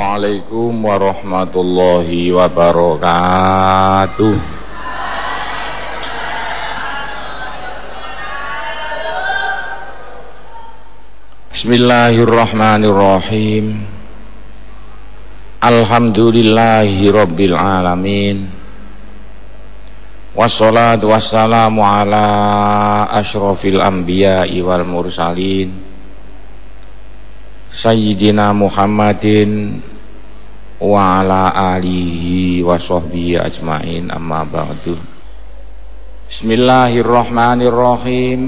Assalamualaikum warahmatullahi wabarakatuh. Bismillahirrahmanirrahim. Alhamdulillahi rabbil alamin. Wassalatu wassalamu ala asyrafil anbiya'i wal mursalin Sayyidina Muhammadin wa ala alihi wa sahbihi ajmain, amma ba'du. Bismillahirrahmanirrahim.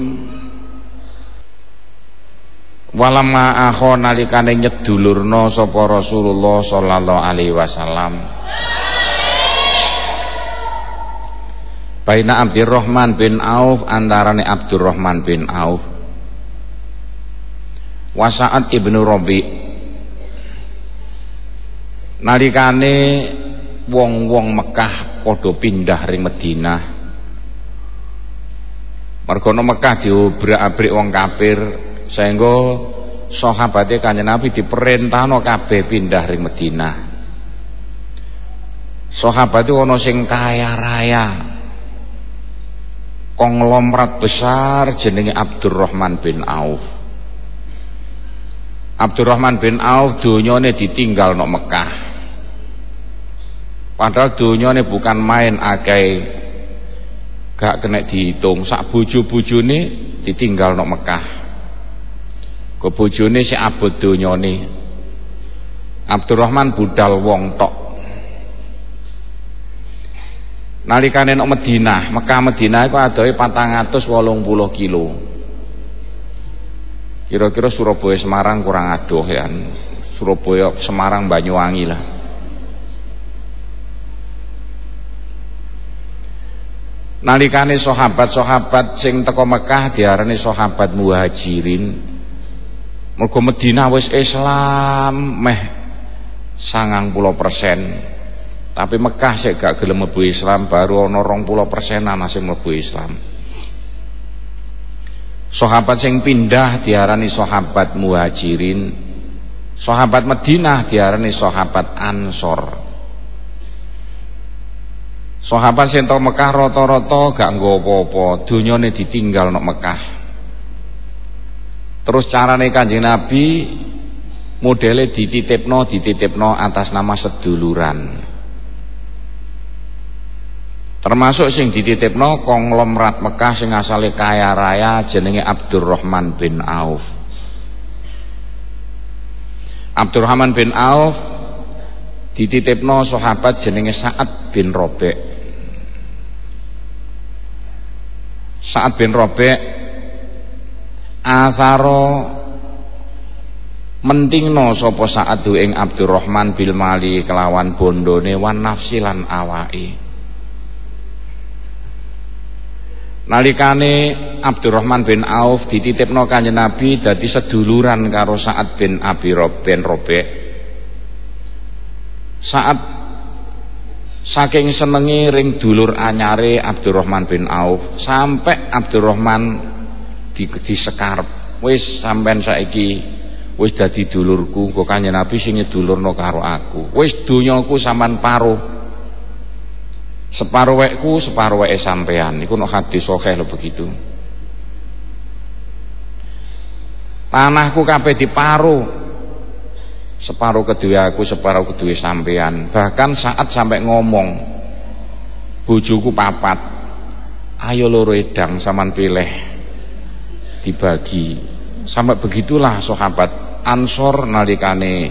Walamma akho nalikane nyedulurna sapa Rasulullah sallallahu alaihi wasallam baina Abdurrahman bin Auf, antarane Abdurrahman bin Auf wa Sa'ad ibnu Rabi, nalikane wong-wong Mekah padha pindah ring Madinah. Mergono Mekah diobrak-abrik wong kafir, sehingga sahabate Kanjeng Nabi diperintahno kabeh pindah ring Madinah. Sahabat itu ana sing kaya raya, konglomerat besar jenenge Abdurrahman bin Auf. Abdurrahman bin Auf donyane ditinggal nang Mekah. Padahal donyane bukan main, akeh gak kena dihitung. Sak bojo-bojone ditinggal nang Mekah. Ke bojone sik abot donyane. Abdurrahman budal wong tok. Nalikane nang Madinah, Mekah Madinah iku adohe 480 kilo. Kira-kira Surabaya Semarang kurang adoh ya. Surabaya Semarang Banyuwangi lah. Nalikane sahabat-sahabat sing teko Mekah diarani sahabat muhajirin. Mergo Madinah wis Islam meh 90%. Tapi Mekah sik gak gelem mlebu Islam, baru ana 20%-an sing mlebu Islam. Sahabat sing pindah diarani sahabat muhajirin. Sahabat Madinah diarani sahabat Ansor. Sahabat sing teko Mekah rata-rata gak nggo apa-apa, donyane ditinggal nang Mekah. Terus carane Kanjeng Nabi modele dititipno atas nama seduluran. Termasuk sing dititipno konglomerat Mekah sing asale kaya raya jenenge Abdurrahman bin Auf. Abdurrahman bin Auf dititipno sahabat jenenge Sa'ad bin Rabi'. Sa'ad bin Rabi' atharo mentingno sapa Sa'ad ing Abdurrahman bil mali kelawan bondone wan nafsi lan awake. Nalikane Abdurrahman bin Auf dititipno Kanjeng Nabi dadi seduluran karo Sa'ad bin Abi Rabi'. Sa'ad saking senenge ring dulur anyare Abdurrahman bin Auf, sampai Abdurrahman disekar, wis sampean saiki wis dadi dulurku, kok Kanjeng Nabi sing nyedulurno karo aku. Wis donyaku sampean paruh. Separuh wekku, separuh weke sampean. Iku nek hadis sahih lho begitu. Tanahku kabeh diparuh. Separuh kedue aku, separuh kedue sampean. Bahkan saat sampai ngomong, bojoku 4. Ayo loro edang sampean pilih. Dibagi. Sampai begitulah sahabat Ansor nalikane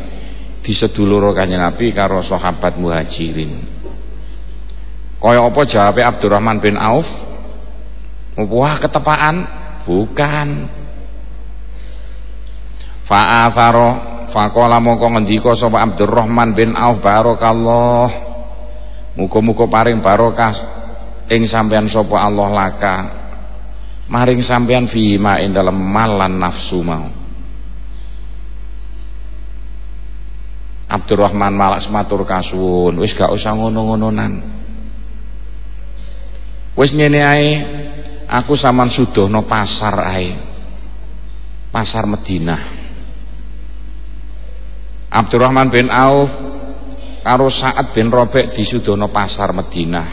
disedulur Kanjeng Nabi karo sahabat muhajirin. Kaya apa jawabe Abdurrahman bin Auf? Wah, ketepaan? Bukan. Fa'atharo faqala mongko ngendika sapa Abdurrahman bin Auf, barakallah. Muga-muga paring barokah ing sampean sapa Allah laka. Maring sampean fi ma ing dalem malan nafsu mau. Abdurrahman malah matur kasuwun, wis gak usah ngono-ngononan. Wis ngene ae, aku sampean sudohno pasar ae. Pasar Madinah. Abdurrahman bin Auf karo Sa'ad bin Rabi' disudono pasar Madinah.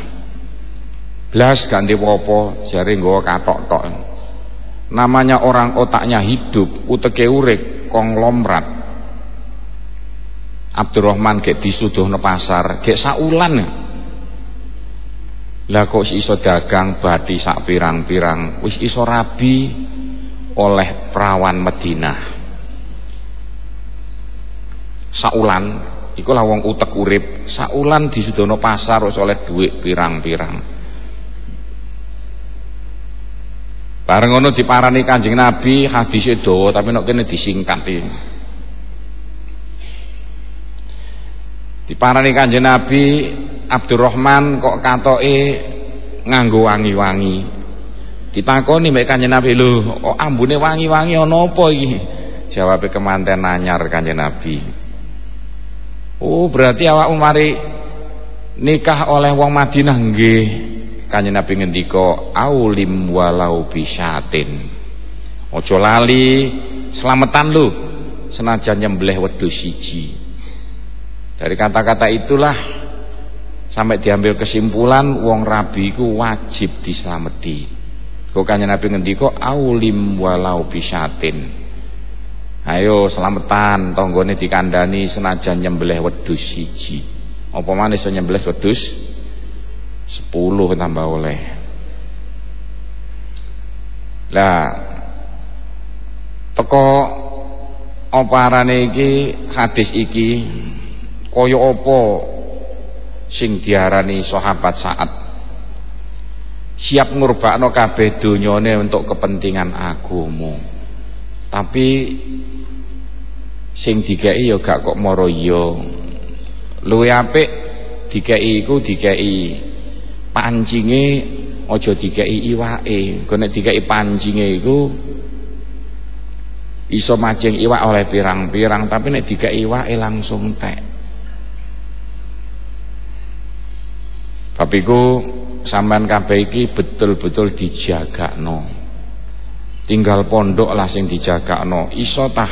Blas ganti apa jare nggawa kathok tok. Namanya orang otaknya hidup, uteke urip, konglomerat. Abdurrahman gek disudono pasar, gek saulan. Lah kok iso dagang bathi sak pirang-pirang, wis iso rabi oleh perawan Madinah. Saulan iku lah wong utek urip, saulan disudono pasar wis oleh dhuwit pirang-pirang. Bareng ngono diparani Kanjeng Nabi, hadise dawa tapi nek kene disingkat iki. Diparani Kanjeng Nabi, Abdurrahman kok katoke nganggo wangi-wangi. Ditakoni mek Kanjeng Nabi, "Lho, kok ambune wangi-wangi ana apa iki?" Jawabe kemanten anyar Kanjeng Nabi. Oh, berarti awakmu mari nikah oleh wong Madinah nggih. Kanjeng Nabi ngendika, "Aulim walau bisyatin." Aja lali slametan lho, senajan nyembelih wedhus siji. Dari kata-kata itulah sampai diambil kesimpulan wong rabi iku wajib dislameti. Kok Kanjeng Nabi ngendika, "Aulim walau bisyatin." Ayo slametan, tanggane dikandani senajan nyembelih wedhus siji. Apa maneh iso nyembelih wedhus 10 tambah oleh. Lah teko apa arane iki hadis iki kaya apa sing diarani sahabat Sa'ad siap ngurbakno kabeh donyane untuk kepentingan agama. Tapi sing dikeki ya gak kok mara iya. Luwih apik dikeki iku dikeki pancinge, aja dikeki iwake. Kok nek dikeki pancinge iku iso mancing iwak oleh pirang-pirang, tapi nek dikeki iwake langsung tek. Bab iku sampean kabeh iki betul-betul dijagakno. Tinggal pondok lah sing dijagakno. Iso tah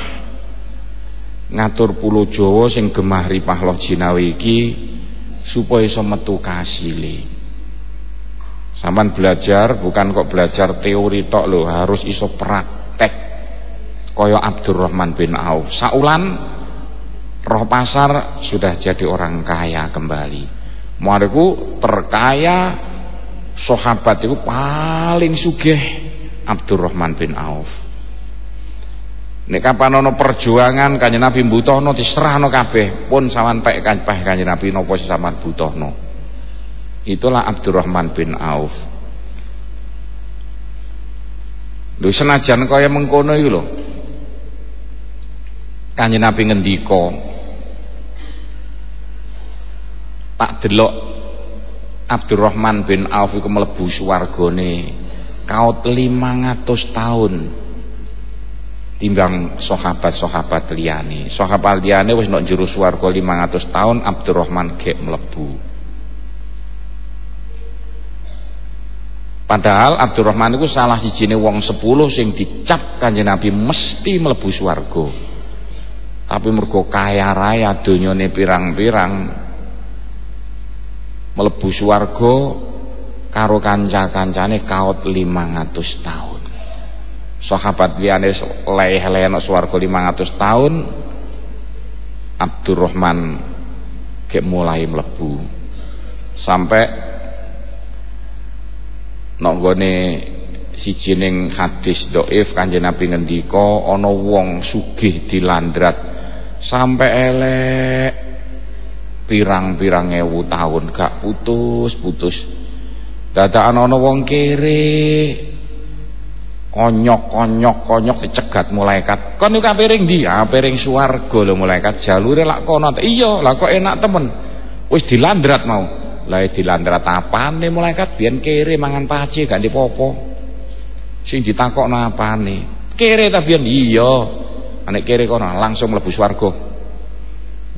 ngatur pulau Jawa sing gemah ripah loh jinawi iki supaya iso metu kasile. Sampean belajar bukan kok belajar teori tok lho, harus iso praktek. Kaya Abdurrahman bin Auf, saulan roh pasar sudah jadi orang kaya kembali. Muariku terkaya sahabat itu paling sugih Abdurrahman bin Auf. Nek kapan ana perjuangan Kanjeng Nabi mbutuhno diserahno kabeh, pun sampean pek Kanjeng Nabi napa sing sampean butuhno. Itulah Abdurrahman bin Auf. Lho senajan kaya mengkono iki lho. Kanjeng Nabi ngendika, tak delok Abdurrahman bin Auf iku mlebu swargane kaut 500 tahun timbang sahabat-sahabat liyane. Sahabat liyane wis nek jero swarga 500 tahun, Abdurrahman gek mlebu. Padahal Abdurrahman itu salah sijine wong 10 sing dicap Kanjeng Nabi mesti mlebu swarga. Tapi mergo kaya raya donyane pirang-pirang, mlebu swarga karo kanca-kancane kaut 500 tahun. Sahabat liyane leleh nang swarga 500 tahun, Abdurrahman gek mulai mlebu. Sampai nek gone siji ning hadis dhaif Kanjeng Nabi ngendika ana wong sugih dilandrat sampai elek pirang-pirang ewu tahun gak putus-putus. Dadakan ana wong kere konyok dicegat malaikat. Kon niku piring ndi? Ah piring swarga lho malaikat. Jalure lak kono. Iya, lah kok enak temen. Wis dilandrat mau. Lah dilandrat apane malaikat biyen kere mangan pace gak dipopo. Sing ditakokno apane? Kere ta biyen? Iya. Nek kere kono langsung mlebu swarga.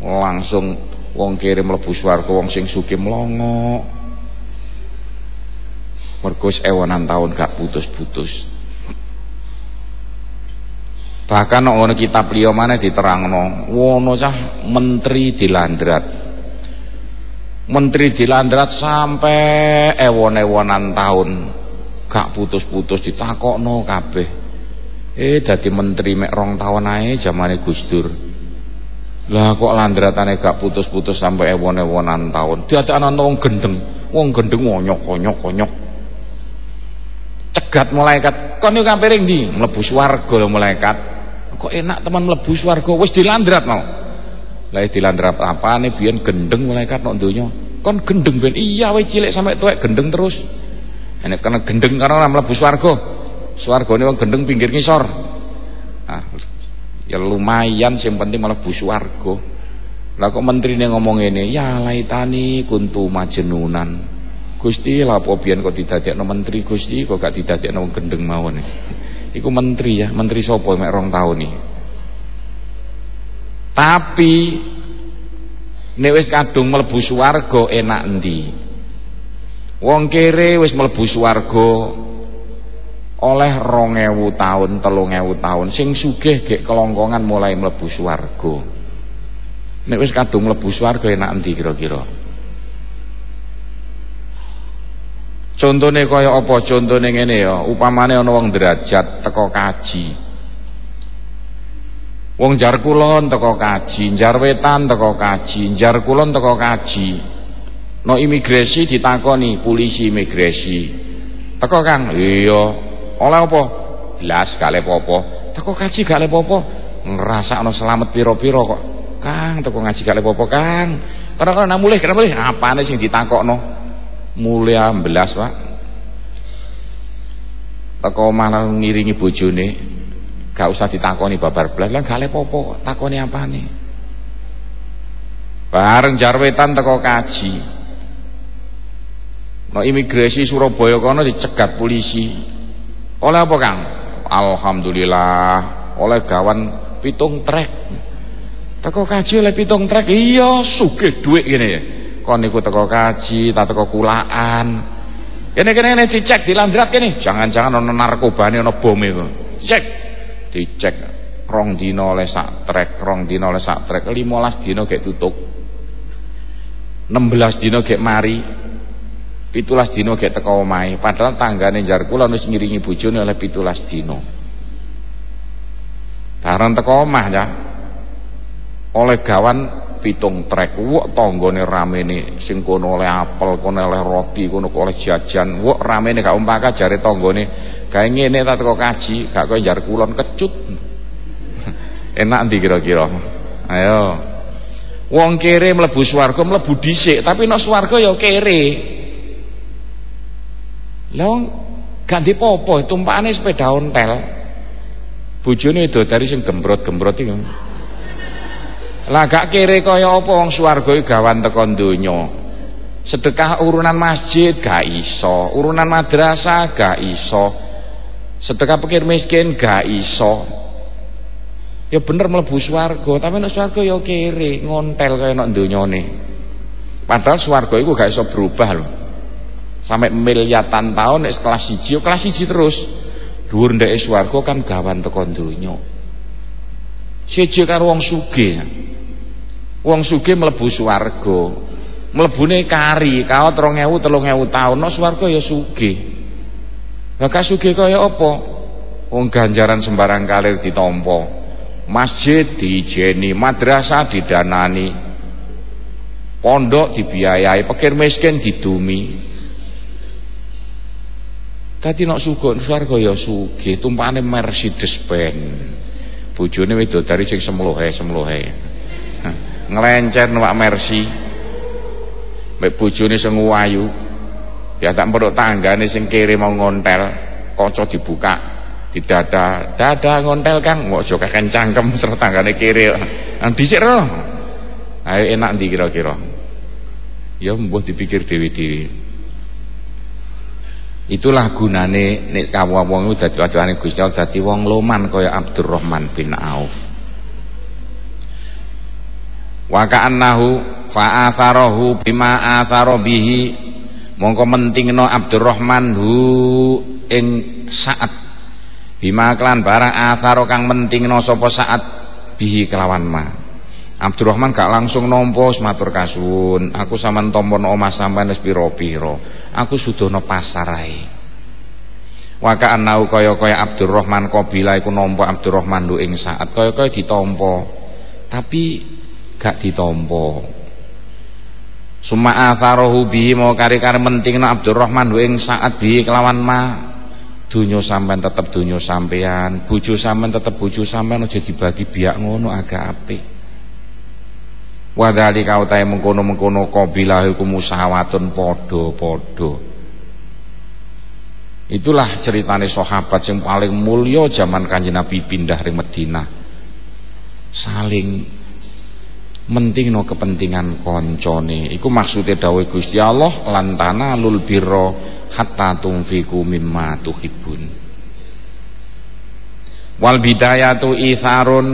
Langsung wong kere mlebu swarga, wong sing sugih mlongo. Mergo ewonan taun gak putus-putus. Bahkan ana kitab liya maneh diterangno, wono cah menteri dilandrat. Menteri dilandrat sampai ewon-ewonan tahun gak putus-putus ditakokno kabeh. Dadi menteri mek 2 tahun ae zamane Gus Dur. Lah kok landratane gak putus-putus sampai ewon-ewonan tahun. Diadakno wong gendeng onyok. Cegat malaikat, kon yo kapiring ndi? Mlebu swarga lho malaikat. Kok enak teman mlebu swarga wis dilandrat mau. Lah dilandrat apane biyen gendeng malaikat nang donya. Kon gendeng ben iya wae cilik sampai tuwek gendeng terus. Nek kena gendeng karo ora mlebu swarga. Swargane wong gendeng pinggir ngisor. Ah, ya lumayan sing penting mlebu swarga. Lah kok menterine ngomong ngene, ya laitani kuntu majnunan. Gusti lha apa biyen kok didadekno menteri Gusti kok gak didadekno wong gendeng mawon. Iku menteri ya, menteri sapa mek 2 tahun iki. Tapi nek wis kadung mlebu swarga enak endi? Wong kere wis mlebu swarga oleh 2000 tahun, 3000 tahun. Sing sugih gek kelongkongan mulai mlebu swarga. Nek wis kadung mlebu swarga enak endi kira-kira? Contone kaya apa? Contone ngene ya, upamane ana wong derajat teko kaji. Wong jar kulon teko kaji, jar wetan teko kaji, jar kulon teko kaji. No imigrasi ditakoni polisi imigrasi. Teko Kang, iya. Oleh apa? Blas gak le popo. Teko kaji gak le popo. Ngrasakno selamat piro-piro kok. Kang, teko ngaji gak le popo, Kang. Kadang-kadang mulih, apane sing ditakokno? Mulia 11 Pak. Teko malah ngiringi bojone gak usah ditakoni babar blas lah gak lepopo takoni apane. Bareng jarwetan teko kaji no imigrasi Surabaya kono dicegat polisi. Oleh apa Kang? Alhamdulillah oleh gawan 7 trek. Teko kaji oleh 7 trek. Iya sugih dhuwit ngene ya. Kon niku teko kaji, tak teko kulaan. Kene dicek dilandrat kene. Jangan-jangan ana narkobane ana bom iku. Cek. Dicek 2 dina oleh sak trek, 2 dina oleh sak trek, 15 dina gek tutuk. 16 dina gek mari. 17 dina gek teko omahe. Padahal tanggane njar kula wis ngiringi bojone oleh 17 dina. Bareng teko omah ya. Oleh gawan 7 trek, wok tanggane ramene sing kono oleh apel, kono oleh roti, kono oleh jajan, wok ramene gak umpaka jare tanggane gawe ngene ta teko kaji, gak koyo njar kulon kecut. Enak ndi kira-kira? Ayo. Wong kere mlebu swarga mlebu dhisik, tapi nek swarga ya kere. Lah wong gak ndek apa-apa, tumpakane sepeda ontel. Bojone widodari sing gembrot-gembrot iku. Lah gak kere kaya apa wong swarga iki gawan teko donya. Sedekah urunan masjid gak iso, urunan madrasah gak iso. Sedekah pikir miskin gak iso. Ya bener mlebu swarga, tapi nek swarga ya kere, ngontel kaya nek donyane. Padahal swarga iku gak iso berubah lho. Sampai miliatan tahun nek kelas 1, kelas 1 terus. Dhuwur ndeke swarga kan gawan teko donya. Seje karo wong sugih. Wong sugih mlebu swarga. Mlebune kari, kaot 2000 3000 taun, nek swarga ya sugih. Lah ka sugih kaya apa? Wong ganjaran sembarang kalir ditampa. Masjid diijeni, madrasah didanani. Pondok dibiayai, pikir miskin didumi. Dadi nek swarga ya sugih, tumpakane Mercedes Benz. Bojone widodari sing semlohe. Nglencer numpak Mercy mek bojone sing ayu ya tak peruk tanggane sing kere mau ngontel kaca dibuka didada ngontel Kang kok aja kakek cangkem serta tanggane kere nang dhisik ro. Ayo enak ndi kira-kira ya mbuh dipikir dewi-dewi. Itulah gunane nek wong dadi wadyane Gusti Allah dadi wong loman kaya Abdurrahman bin Auf. Wa ka'annahu fa'atharahu bima athara bihi mongko mentingno Abdurrahman hu ing saat bima klan barang atharo kang mentingno sapa saat bihi kelawan ma. Abdurrahman gak langsung nampa matur kasuwun, aku sampean tampa omah sampean wis pira-pira, aku sudono pasar ae. Waka anau kaya-kaya Abdurrahman qabila iku nampa Abdurrahman lu ing saat kaya-kaya ditampa tapi gak ditampa. Summa atharohu bihi mau kari-kari mentingna Abdurrahman lu ing saat bihi kelawan ma. Dunya sampean tetep dunya sampean, bojo sampean tetep bojo sampean, aja dibagi biak ngono agak apik. Wa dzalika utahe mengkono-mengkono qabilah iku musawatun padha-padha. Itulah ceritane sahabat yang paling mulya zaman Kanjeng Nabi pindah ring Madinah. Saling mentingno kepentingan koncone. Iku maksude dawuh Gusti Allah lan tanalul birra hatta tunfiqu mimma tuhibbun. Wal bidayatu itharun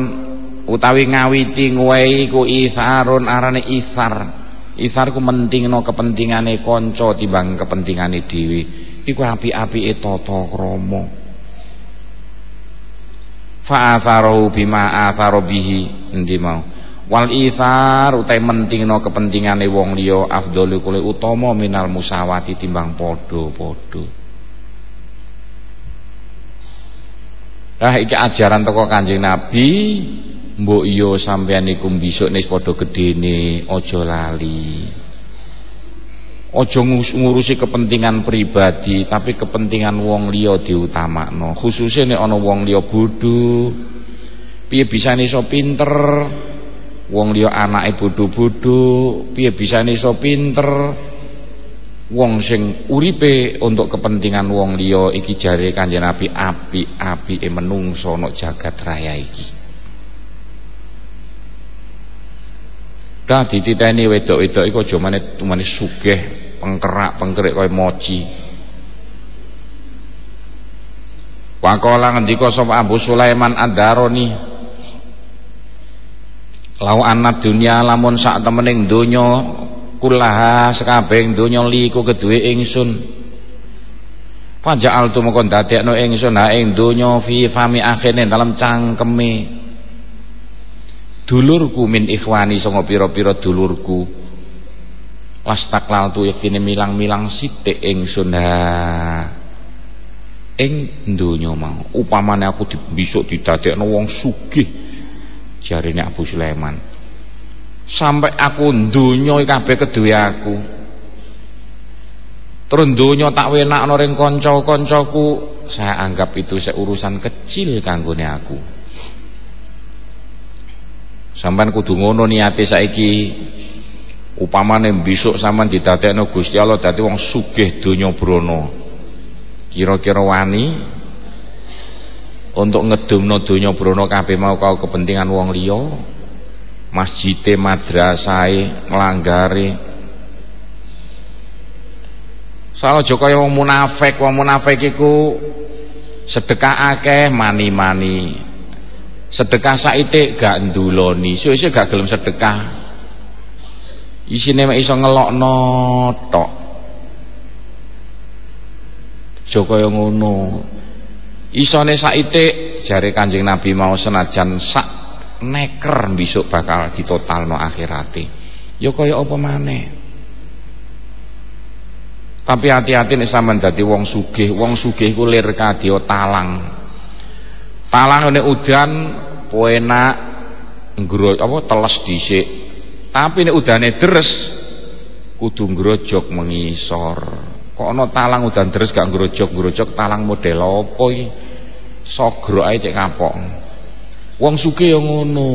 utawi ngawiti nguwehi ku itharun arane ithar. Ithar ku mentingno kepentingane kanca timbang kepentingane dhewe. Iku apik-apike tata krama. Fa atharu bima atharu bihi endi mau. Wal ithar utai mentingno kepentingane wong liya afdalu kule utama minal musawati timbang padha-padha. Lah iki ajaran teko Kanjeng Nabi, mbok iya sampeyan iku besok nis padha gedene aja lali. Aja ngurusi kepentingan pribadi tapi kepentingan wong liya diutamakno. Khususnya nek ana wong liya bodho. Piye bisane iso pinter? Wong liya anake bodho-bodho, piye bisane iso pinter? Wong sing uripe untuk kepentingan wong liya iki jare Kanjeng Nabi apik-apike menungso ana jagat raya iki. Dah dititeni wedok-wedok iku aja meneh sugih pengkerak-pengkerik kaya moci. Waqala ngendika sapa Abu Sulaiman Ad-Darani, lau anna dunya lamun sak temening donya kulaha sekabehing donya liku keduwe ingsun. Faja'altu mongko dadekno ingsun ha ing donya fi fami akhene dalam cangkeme dulurku min ikhwani sanga pira-pira dulurku. Lastaklal tu yakine milang-milang sithik ingsun ha ing donya mau. Upamane aku besok didadekno wong sugih jarine Abu Sulaiman. Sampai aku donya kabeh keduwe aku. Terus donya tak wenakno ring kanca-kancaku, saya anggap itu urusan kecil kanggone aku. Sampeyan kudu ngono niate saiki. Upamane besok sampean didadekno Gusti Allah dadi wong sugih donya brana. Kira-kira wani untuk ngedumno donya brana kabeh mau kau kepentingan wong liya, masjide, madrasahe, nglanggare. Soale aja kaya wong munafik iku sedekah akeh mani-mani. Sedekah saithik gak nduloni, suwe-suwe gak gelem sedekah. Isine mek iso ngelokno tok. Aja kaya ngono. Isone saithik jare Kanjeng Nabi mau senajan sak neker besok bakal ditotalno akhirate. Ya kaya apa maneh. Tapi hati-hati nek sampean dadi wong sugih iku lir kadya talang. Talang nek udan penak ngroj apa teles dhisik. Tapi nek udane deres kudu ngrojok mengisor. Kok ana talang udan deres gak ngrojok talang model apa iki? Sogrok ae cek kapok. Wong sugih ya ngono.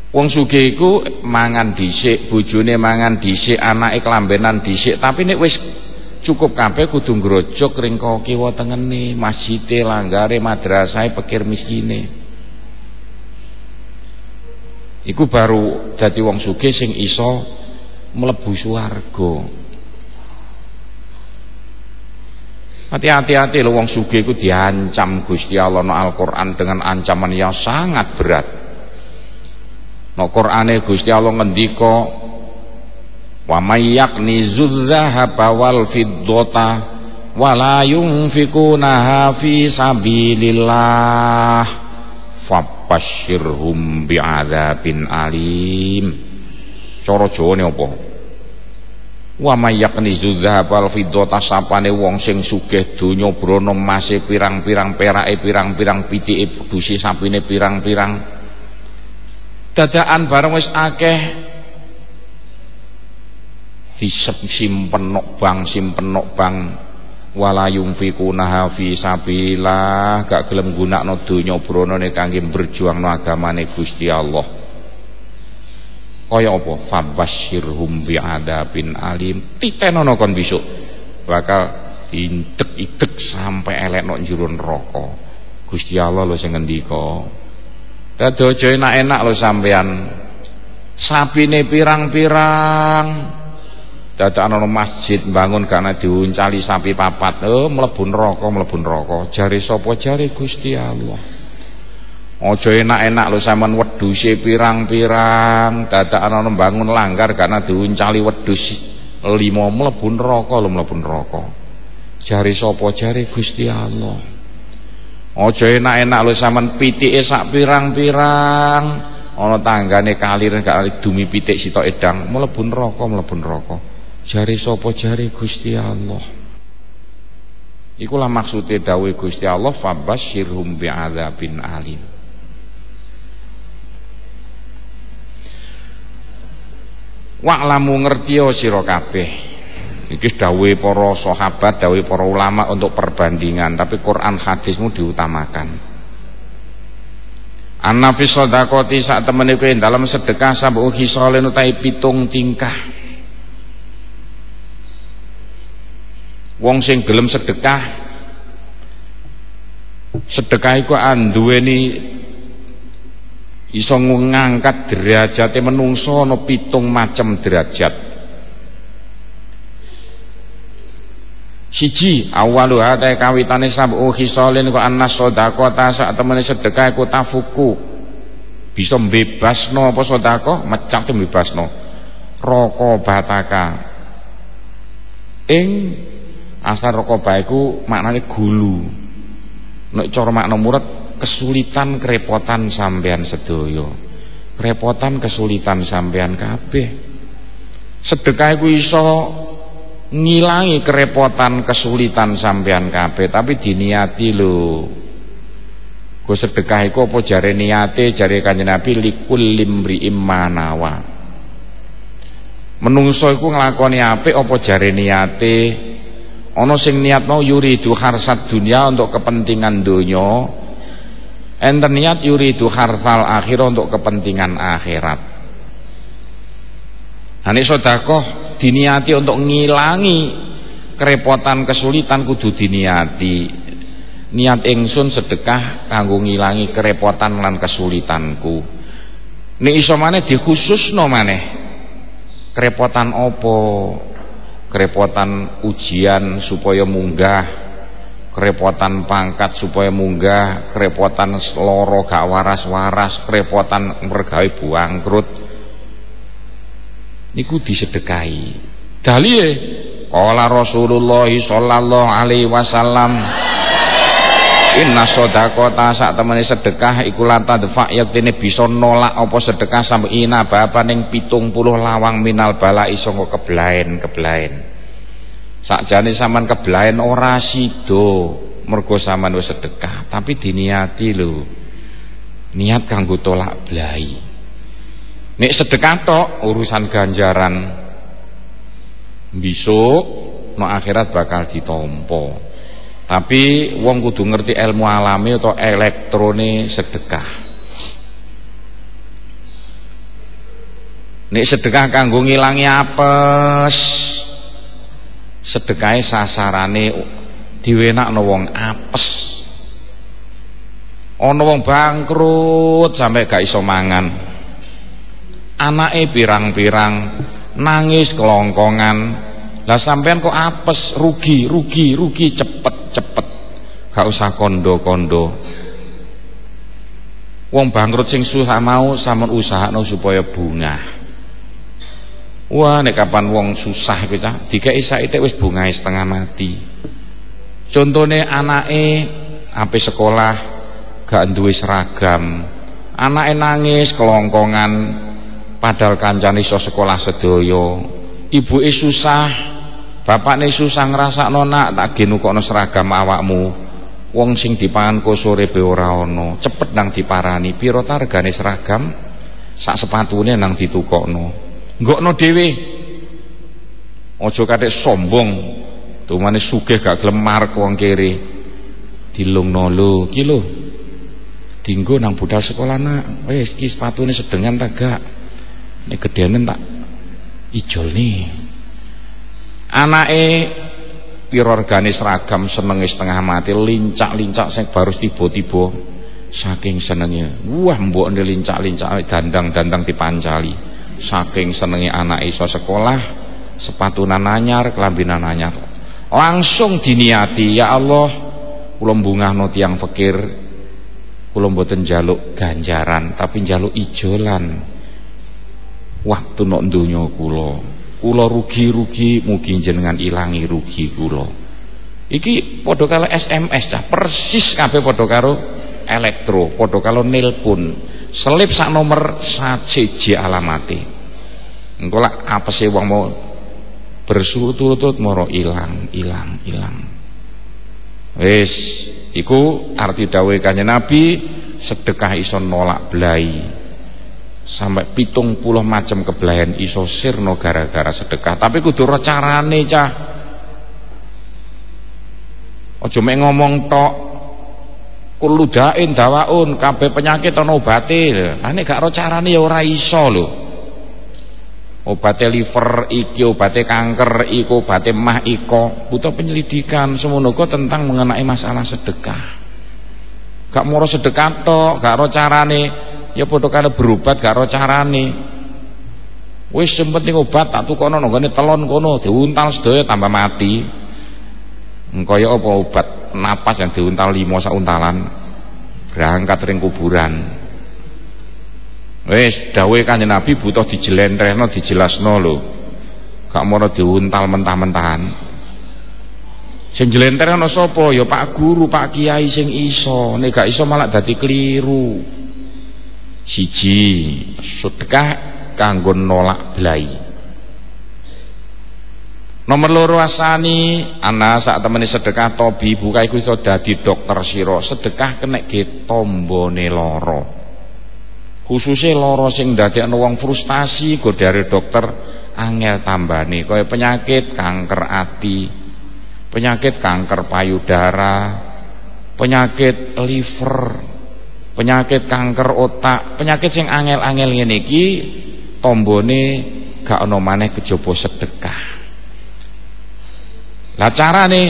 Wong sugih iku mangan dhisik, bojone mangan dhisik, anake kelambenan dhisik, tapi nek wis cukup kabeh kudu ngrojok ring kiwa tengene, masjide, langgare, madrasahe, pikir miskine. Iku baru dadi wong sugih sing iso mlebu swarga. Hati-hati lho wong sugih iku diancam Gusti Allah no Al-Qur'an dengan ancaman yang sangat berat. No Qur'ane Gusti Allah ngendika wa may yaknizudz dzahaba wal fiddata wala yunfikunaha fi sabilillah fabashshirhum bi'adzabin alim. Cara Jawane apa? Wa may yaknizu dzahaba fiddata sapane wong sing sugih donya brana emase pirang-pirang perake pirang-pirang pitike dusi sapine pirang-pirang dadakan bareng wis akeh disimpen nok bang wala yunfikunaha fi sabilillah gak gelem gunakno donya bronane kangge berjuangno agamane Gusti Allah. Kaya apa? Fabashshirhum bi'adzabin alim. Titenono kon besok bakal diindek-idek sampai elek nok njero neraka. Gusti Allah lho sing ngendika. Dadi aja enak-enak lho sampean. Sapine pirang-pirang. Dadakan ana masjid bangun karena diuncali sapi papat. Mlebu neraka. Jare sapa? Jare Gusti Allah. Ojo enak-enak lho sampean wedhuse pirang-pirang, dadakan ana bangun langgar karena diuncali wedhus 5 mlebu neraka. Jare sapa? Jare Gusti Allah. Ojo enak-enak lho sampean pitike sak pirang-pirang, ana tanggane kalir gak dumi pitik sitok edang mlebu neraka. Jare sapa? Jare Gusti Allah. Ikulah maksude dawuh Gusti Allah fabashshirhum bi'adzabin alim. Wa'lamu ngertiyo sira kabeh. Iki dawuhe para sahabat, dawuhe para ulama untuk perbandingan, tapi Quran hadismu diutamakan. Anna fi shadaqati sak temene kowe dalam sedekah sabu khisalin utahe 7 tingkah. Wong sing gelem sedekah iku anduweni iso ngangkat derajate menungso ana 7 macem derajat. Siji awalu hata kawitane sabu khisalin ku annas shadaqata sak temene sedekah iku tafuku bisa mbebasno apa sedekah mecat mbebasno raqabataka ing asal raqabah iku maknane gulu nek cara makna murad kesulitan kerepotan sampean sedaya, kerepotan kesulitan sampean kabeh. Sedekah iku iso ngilangi kerepotan kesulitan sampean kabeh, tapi diniati lho. Go sedekah iku apa jare niate, jare Kanjeng Nabi likul limri'im manawa. Menungso iku nglakoni apik apa jare niate? Ana sing niat mau yuridu harsat dunya untuk kepentingan donya. Enten niat yuridu harthal akhirah untuk kepentingan akhirat. Ane sedekah diniati untuk ngilangi kerepotan kesulitan kudu diniati. Niat ingsun sedekah kanggo ngilangi kerepotan lan kesulitanku. Nek iso maneh dikhususno maneh. Kerepotan apa? Kerepotan ujian supaya munggah. Kerepotan pangkat supaya munggah, kerepotan loro gak waras-waras, kerepotan mergawe bangkrut. Niku disedekahi. Dalile qala Rasulullah sallallahu alaihi wasallam inna shadaqata sak temene sedekah iku latadfa yaktine bisa nolak apa sedekah sampe ina bapaning 70 lawang minal balai sanga keblaen. Sakjane sampean keblaen ora sida mergo sampean wis sedekah, tapi diniati lho. Niat kanggo tolak blai. Nek sedekah tok urusan ganjaran besok no akhirat bakal ditampa. Tapi wong kudu ngerti ilmu alami atau elektrone sedekah. Nek sedekah kanggo ngilangi apes, sedekahe sasarane diwenakno wong apes. Ana wong bangkrut sampai gak iso mangan. Anake pirang-pirang nangis kelongkongan. Lah sampean kok apes, rugi cepet. Gak usah kondo-kondo. Wong bangkrut sing susah mau sampean usahakno supaya bungah. Wah nek kapan wong susah iku cah dikeki saithik wis bungahe setengah mati. Contone anake ape sekolah gak duwe seragam, anake nangis kelongkongan padahal kancane iso sekolah sedaya. Ibuke susah, bapakne susah ngrasakno nak tak genukokno seragam awakmu. Wong sing dipangan kosore be ora ana, cepet nang diparani. Pira ta regane seragam? Sak sepatune nang ditukokno. Nggokno dhewe. Aja kathik sombong. Tumane sugih gak gelem marek wong kere. Dilungno lho, iki lho. Dinggo nang budal sekolah nak. Wis iki sepatune sedengan ta gak? Nek gedenen tak ijolne. Anake pira regane seragam senenge setengah mati, lincak-lincak sing baru tiba-tiba saking senenge. Wah, mbokne lincak-lincak dandang-dandang dipancali. Saking senenge anake iso sekolah, sepatunan anyar, kelambinan anyar. Langsung diniati, ya Allah, kula mbungahno tiyang fakir, kula mboten njaluk ganjaran, tapi njaluk ijolan. Waktu nok donya kula rugi-rugi, mugi jenengan ilangi rugi kula. Iki padha karo SMS dah, persis kabeh padha karo elektro, padha karo nelpon. Selip sak nomor sajeje alamate. Engko lak apese wong mau berturut-turut moro ilang. Wis, iku arti dawuhe Kanjeng Nabi, sedekah iso nolak belai. Sampai 70 macam kebelayan iso sirna gara-gara sedekah. Tapi kudu ora carane, cah. Aja mek ngomong tok. Kuludain dawaun, kabeh penyakit ana obate. Lah nek gak ora carane ya ora iso lho. Obate liver iki, obate kanker iku, obate mah iko. Butuh penyelidikan semono tentang mengenai masalah sedekah. Gak moro sedekah tok, gak ora carane. Ya padha karo berobat karo carane. Wis sing penting obat tak tukono nang ngene telon kono diuntal sedaya tambah mati. Kaya apa obat napas yang diuntal 5 sak untalan berangkat ring kuburan. Wis dawuhe Kanjeng Nabi butuh dijelentrehno dijelasno lho. Gak mono diuntal mentah-mentahan. Sing jelentrehno sapa? Ya Pak Guru, Pak Kiai sing iso. Nek gak iso malah dadi keliru. Siji, sedekah kanggo nolak belai. Nomor loro asani, ana sak temene sedekah tobi buka iku iso dadi dokter sira. Sedekah kenek ge tombone lara. Khususe lara sing ndadekno wong frustasi go dari dokter angel tambane kaya penyakit kanker ati, penyakit kanker payudara, penyakit liver, penyakit kanker otak, penyakit sing angel-angel ngene iki tombone gak ana maneh kejaba sedekah. Lah carane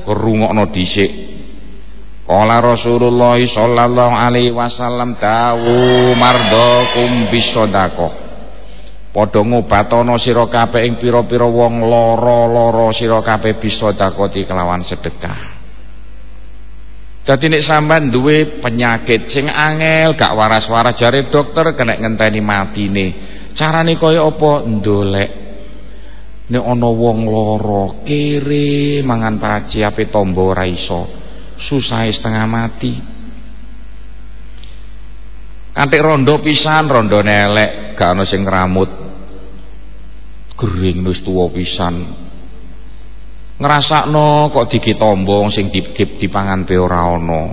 kerungokno dhisik. Qala Rasulullah sallallahu alaihi wasallam dawu mardakum bisedaqah. Padha ngobatono sira kabeh ing pira-pira wong lara-lara sira kabeh bisedaqati kelawan sedekah. Dadi nek sampean duwe penyakit sing angel gak waras-waras jare dokter kena ngenteni matine. Carane kaya apa? Ndolek. Nek ana wong lara kere mangan paci ape tombo ora iso, susah setengah mati. Kanthi rondo pisan, rondone elek, gak ana sing ngramut. Gering wis tuwa pisan. Ngrasakno kok digi tombong sing dipangan pe ora ana.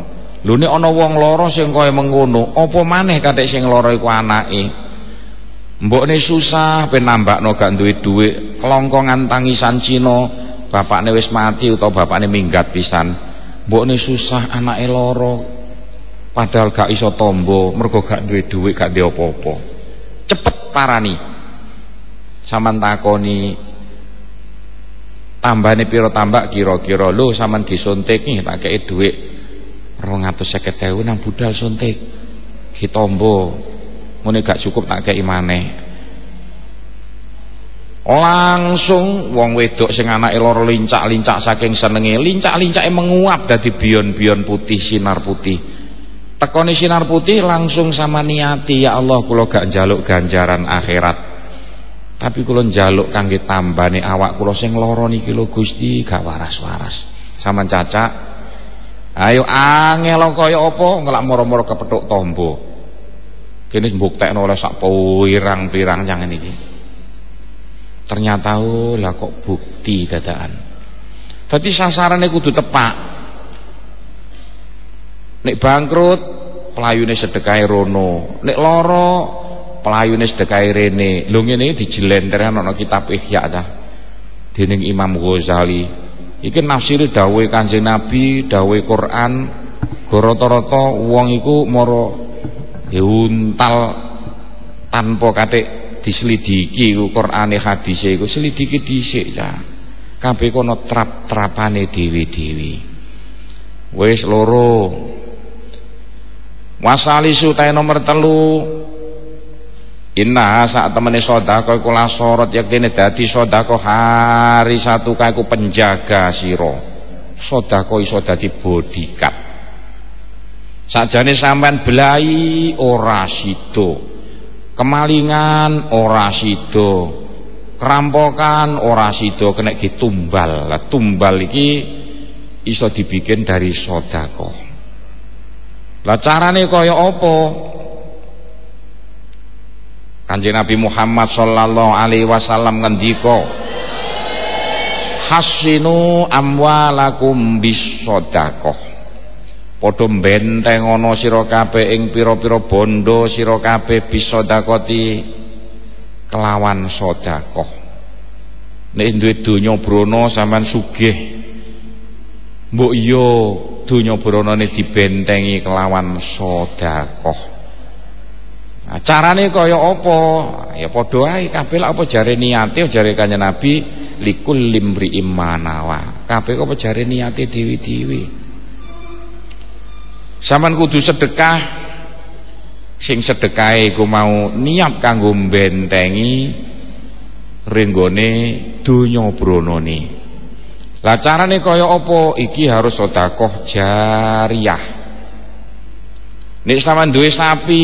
Lho nek ana wong lara sing kaya mengono, apa maneh kathik sing lara iku anake. Mbokne susah ben nambakno gak duwe dhuwit, kelongkongan tangisan Cina, bapakne wis mati utawa bapakne minggat pisan. Mbokne susah anake lara. Padahal gak iso tombo, mergo gak duwe dhuwit, gak duwe apa-apa. Cepet parani. Sampeyan takoni tambane pira tambak kira-kira lho sampean disuntik nih tak kei dhuwit 250.000 nang budal suntik ditombo ngene gak cukup tak kei maneh. Langsung wong wedok sing anake lara lincak-lincak saking senenge, lincak-lincake menguap dadi bion-bion putih, sinar putih. Tekone sinar putih langsung sama niati, ya Allah kula gak njaluk ganjaran akhirat, tapi kula njaluk kangge tambane awak kula sing lara niki lho Gusti, gak waras-waras. Sampeyan cacak. Ayo angel kaya apa ngelak moro-moro kepethuk tombo. Kene mbuktekno oleh sak pirang-pirang jangan iki. Ternyata lah kok bukti dadakan. Dadi sasarane kudu tepak. Nek bangkrut pelayune sedekahe rono, nek lara pelayune sedekahe rene. Lho ngene iki dijelenterno ana kitab Ihya ta. Dening Imam Ghazali. Iki nafsiri dawuhe Kanjeng Nabi, dawuhe Quran. Rata-rata wong iku mara diuntal tanpa katik diselidiki iku Qur'ane hadise iku selidiki dhisik cah. Kabeh kono trap-trapane dhewe-dhewe. Wis loro. Wasali sutai nomor 3. Inna saat temene sedekah iku la sorot yaktine dadi sedekah hari satu kae ku penjaga sira. Sedekah iso dadi bodyguard. Sakjane sampean belai ora sida. Kemalingan ora sida. Kerampokan ora sida kena ditumbal. Lah tumbal iki iso dibikin dari sedekah. Lah carane kaya apa? Kanjeng Nabi Muhammad sallallahu alaihi wasallam ngendika, hasinu amwalakum bisedekah. Padha bentengono sira kabeh ing pira-pira bondo sira kabeh bisedekati kelawan sedekah. Nek duwe donya brana sampean sugih, mbok iya donya branane dibentengi kelawan sedekah. Nah, carane kaya apa? Ya padha ae kabeh apa jare niate jare Kanjeng Nabi likul limri imanawa. Kabeh apa jare niate dhewe-dhewe. Sampeyan kudu sedekah. Sing sedekahe iku mau niat kanggo mbentengi renggone donya branane. Lah carane kaya apa? Iki harus sedekah jariyah. Nek sampeyan duwe sapi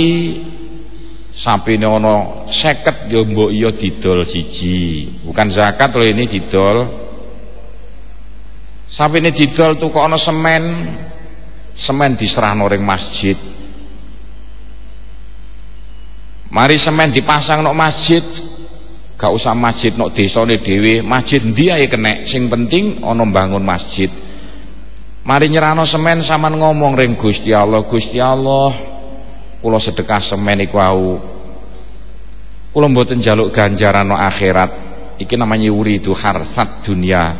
sapine ana 50 ya mbok iya didol siji. Bukan zakat lho ini didol. Sapine didol tukokno semen diserahno ring masjid. Mari semen dipasang nok masjid. Gak usah masjid nok desane dhewe, masjid ndi ae kenek. Sing penting ana mbangun masjid. Mari nyerahno semen sampean ngomong ring Gusti Allah, Gusti Allah, kula sedekah semen iku wau. Kula mboten njaluk ganjaran no akhirat. Iki namanya yuridu hartsat dunia.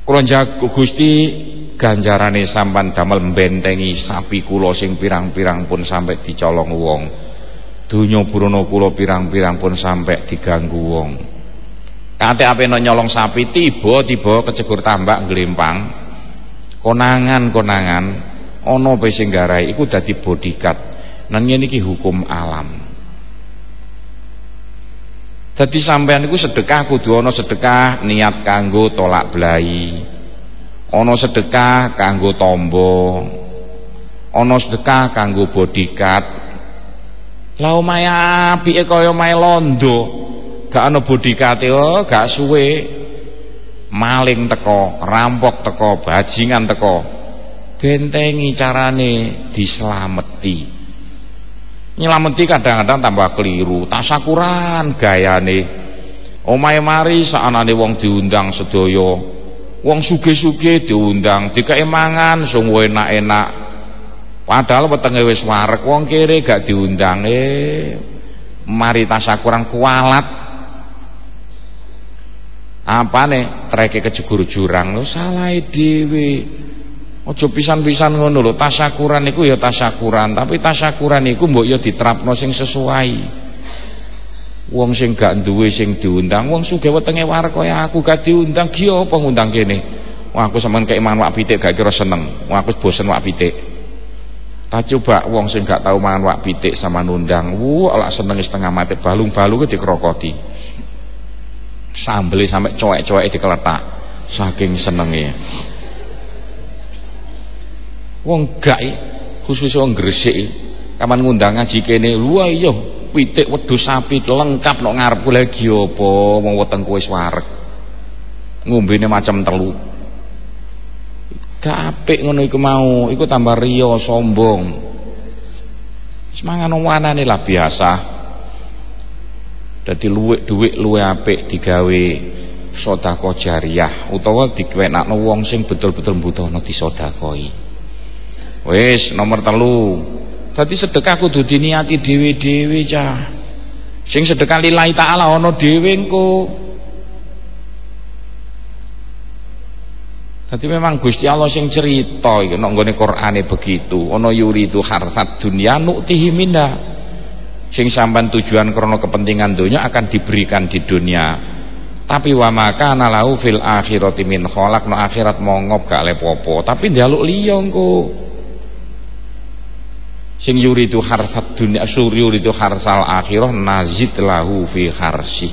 Kula njago Gusti ganjarane sampean damel mbentengi sapi kula sing pirang-pirang pun sampai dicolong wong. Donya brana kula pirang-pirang pun sampai diganggu wong. Kate ape nyolong sapi tiba-tiba kecegur tambak nglempang. Konangan ana bae sing garai iku dadi bodyguard. Nan ngene iki hukum alam. Dadi sampean iku sedekah kudu ana sedekah niat kanggo tolak belai. Ana sedekah kanggo tombo. Ana sedekah kanggo bodyguard. Lah omahe apike kaya omahe londo, gak ana bodyguard-e gak suwe maling teko, rampok teko, bajingan teko. Bentengi carane dislameti. Nyelameti kadang-kadang tambah keliru, tasakuran gayane. Omahe mari saanane wong diundang sedaya. Wong sugih-sugih diundang, dikake mangan sing enak-enak. Padahal wetenge wis wareg, wong kere gak diundang. Mari tasakuran kualat. Apane treke kejegur jurang lho, salahe dhewe. Aja pisan-pisan ngono lho, tasyakuran iku ya tasyakuran, tapi tasyakuran iku mbok ya diterapno sing sesuai. Wong sing gak duwe sing diundang, wong sugih wetenge wareg kaya aku gak diundang, ki apa ngundang kene. Wah aku sampean kei mangan wak pitik gak kira seneng. Wah aku bosen wak pitik. Tak coba wong sing gak tau mangan wak pitik sama nundang, ala seneng setengah mati, balung-balunge dikrokoti. Sambele sampe coek-coeke dikeletak saking senenge. Wong gak khusus wong Gresik kapan ngundang ngaji kene, wah iya pitik wedhus sapi lengkap nok ngarepku lagi apa wong wetengku wis wareg. ngombene macam telu. Gak apik ngono iku mau, iku tambah riya sombong. Semangan omonane lah biasa. Dadi dhuwit luwe apik digawe sedekah jariyah utawa diwenakno wong sing betul-betul mbutuhno disedekahi. Wis nomor 3. Dadi sedekah kudu diniati dhewe-dhewe cah. Sing sedekah lillahi taala ana dhewe engko. Dadi memang Gusti Allah sing cerita iki nek nggone Qur'ane begitu. Ana yuridu harsat dunya nu'tihi minha. Sing sampean tujuan krana kepentingan dunia akan diberikan di dunia. Tapi wa maka nalahu fil akhirati min khalaq, no akhirat mongop gak lepopo. Tapi njaluk liya engko. Sing yuridu harsat dunya yuridu harsal akhirah nazid lahu fi harsi.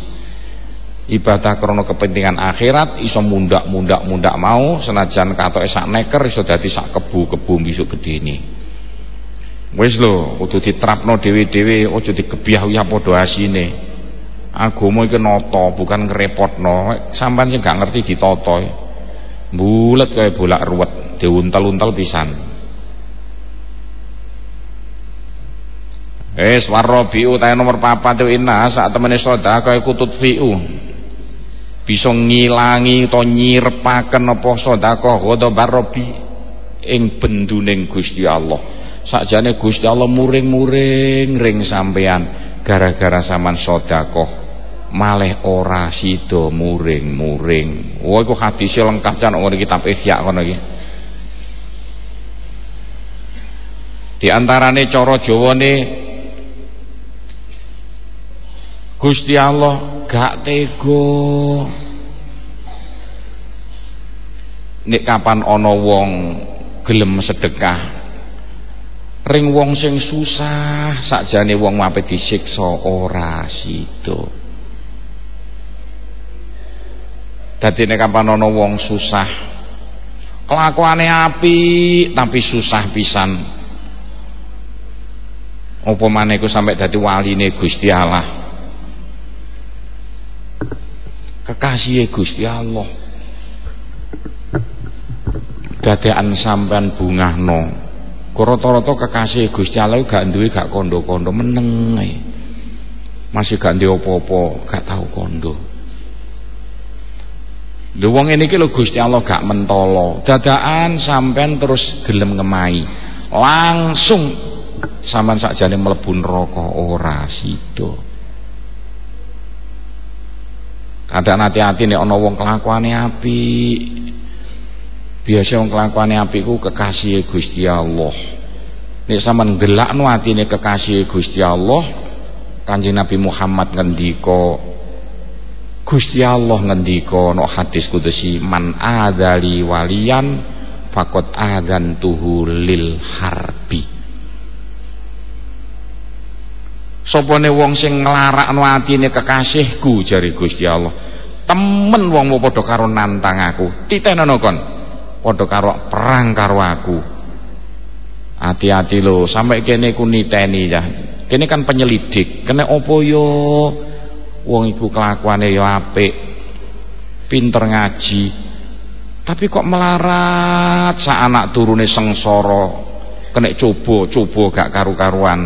Ibadah krana kepentingan akhirat iso mundak mau senajan katoke sak neker iso dadi sak kebu-kebu besok gedene. Wis lho kudu diterapno dhewe-dhewe aja digebyah-uyah padha asine. Agama iki nata bukan ngrepotno. Sampeyan sing gak ngerti ditata. Bulet kaya bolak ruwet, diuntel-untel pisan. Warrobiu tayo nomor 4 inna sak temene sedekah iku tutfiu. Bisa ngilangi utawa nyirepaken apa sedekah ghadabar Rabbi ing benduning Gusti Allah. Sakjane Gusti Allah muring-muring ring sampean gara-gara sampean sedekah malih ora sida muring-muring. Wah iku hadise lengkap kan ngene kitab Ihya ngono iki. Di antarane cara Jawane Gusti Allah gak tega nek kapan ana wong gelem sedekah ring wong sing susah sakjane wong ape disiksa ora sida. Dadi nek kapan ana wong susah kelakuane apik tapi susah pisan, apa maneh iku sampe dadi waline Gusti Allah, kekasih Gusti Allah, dadekan sampean bungahno. Rata-rata kekasih Gusti Allah gak duwe gak kondo-kondo meneng ae. Masih gak duwe apa-apa, gak tau kondo. Lha wong ngene iki lho Gusti Allah gak mentolo. Dadakan sampean terus gelem ngemahi. Langsung sampean sakjane mlebu neraka ora sida. Kadang hati-hati nek ana wong kelakuane apik. Biasa wong kelakuane apik ku kekasih Gusti Allah. Nek sampean gelakno atine kekasih Gusti Allah, Kanjeng Nabi Muhammad ngendika, Gusti Allah ngendika no hadis kudusi, man adzali waliyan faqad adzantuhu lil harbi. Sopone wong sing nglarakno atine kekasihku jari Gusti Allah, temen wong padha karo nantang aku, titenono kon padha karo perang karo aku. Hati-hati lho, sampai kene ku niteni ya. Kene kan penyelidik, kene opo yo wong iku kelakuane yo apik, pinter ngaji, tapi kok melarat sak anak turune sengsara, kena coba gak karu-karuan.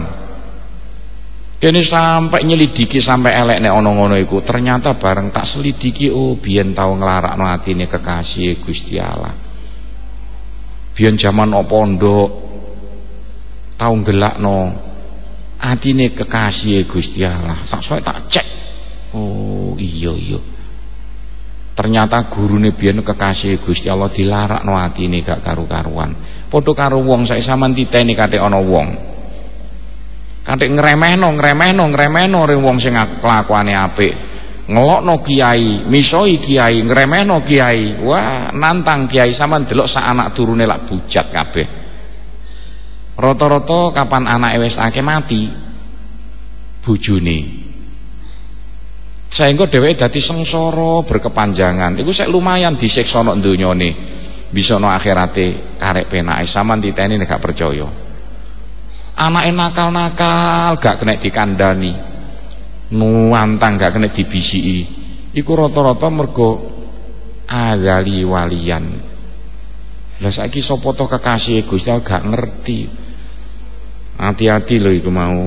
Kene sampai nyelidiki sampai elek nek ana ngono iku, ternyata bareng tak selidiki, oh biyen tau nglarakno atine kekasih Gusti Allah. Biyen jaman pondok tau gelakno atine kekasih Gusti Allah. Sak tak cek. Oh iya. Ternyata gurune biyen kekasih Gusti Allah dilarakno atine gak karu-karuan. Padha karo wong saiki sampean titeni kathik ana wong. Kathik ngremehno ring wong sing kelakuane apik. Ngelokno kiai, misoi kiai, ngremehno kiai. Wah, nantang kiai sampean delok sak anak turune lak bujat kabeh. Rata-rata kapan anake wis akeh mati bojone. Saengga dheweke dadi sengsara berkepanjangan. Iku sik lumayan disiksa nek donyane. Bisa nek akhirate karek penake sampean titeni nek gak percaya. Anake nakal-nakal gak kena dikandani. Nuantang gak kena dibisiki. Iku rata-rata mergo adzali waliyan. Lah saiki sapa to kekasih Gusti Allah gak ngerti. Hati-hati lho iku mau.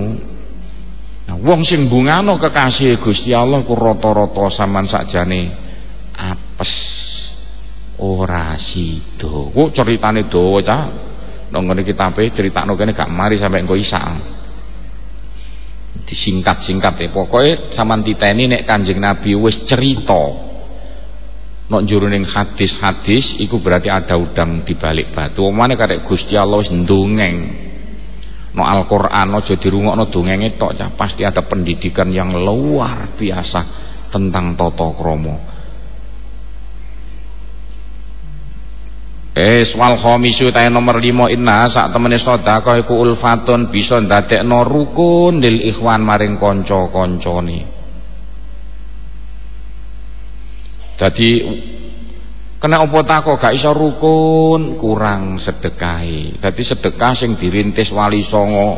Nah, wong sing bungano kekasih Gusti Allah ku rata-rata sampean sakjane apes ora sida. Kok ceritane dawa cah. Nang ngene kitabe critakno kene gak mari sampe engko isak. Disingkat-singkat ya. Pokoke sampean titeni nek Kanjeng Nabi wis cerita nek juruning hadis-hadis iku berarti ada udang di balik batu. Omane karek Gusti Allah wis ndongeng. No Al-Qur'an aja dirungokno dongenge tok cah, pasti ada pendidikan yang luar biasa tentang tata krama. Wal khamisu ta nomor 5 inna sak temene sedekah iku ulfatun bisa ndadekno rukun lil ikhwan maring kanca-kancane. Dadi kena apa ta kok gak iso rukun, kurang sedekahe. Dadi sedekah sing dirintis Wali Songo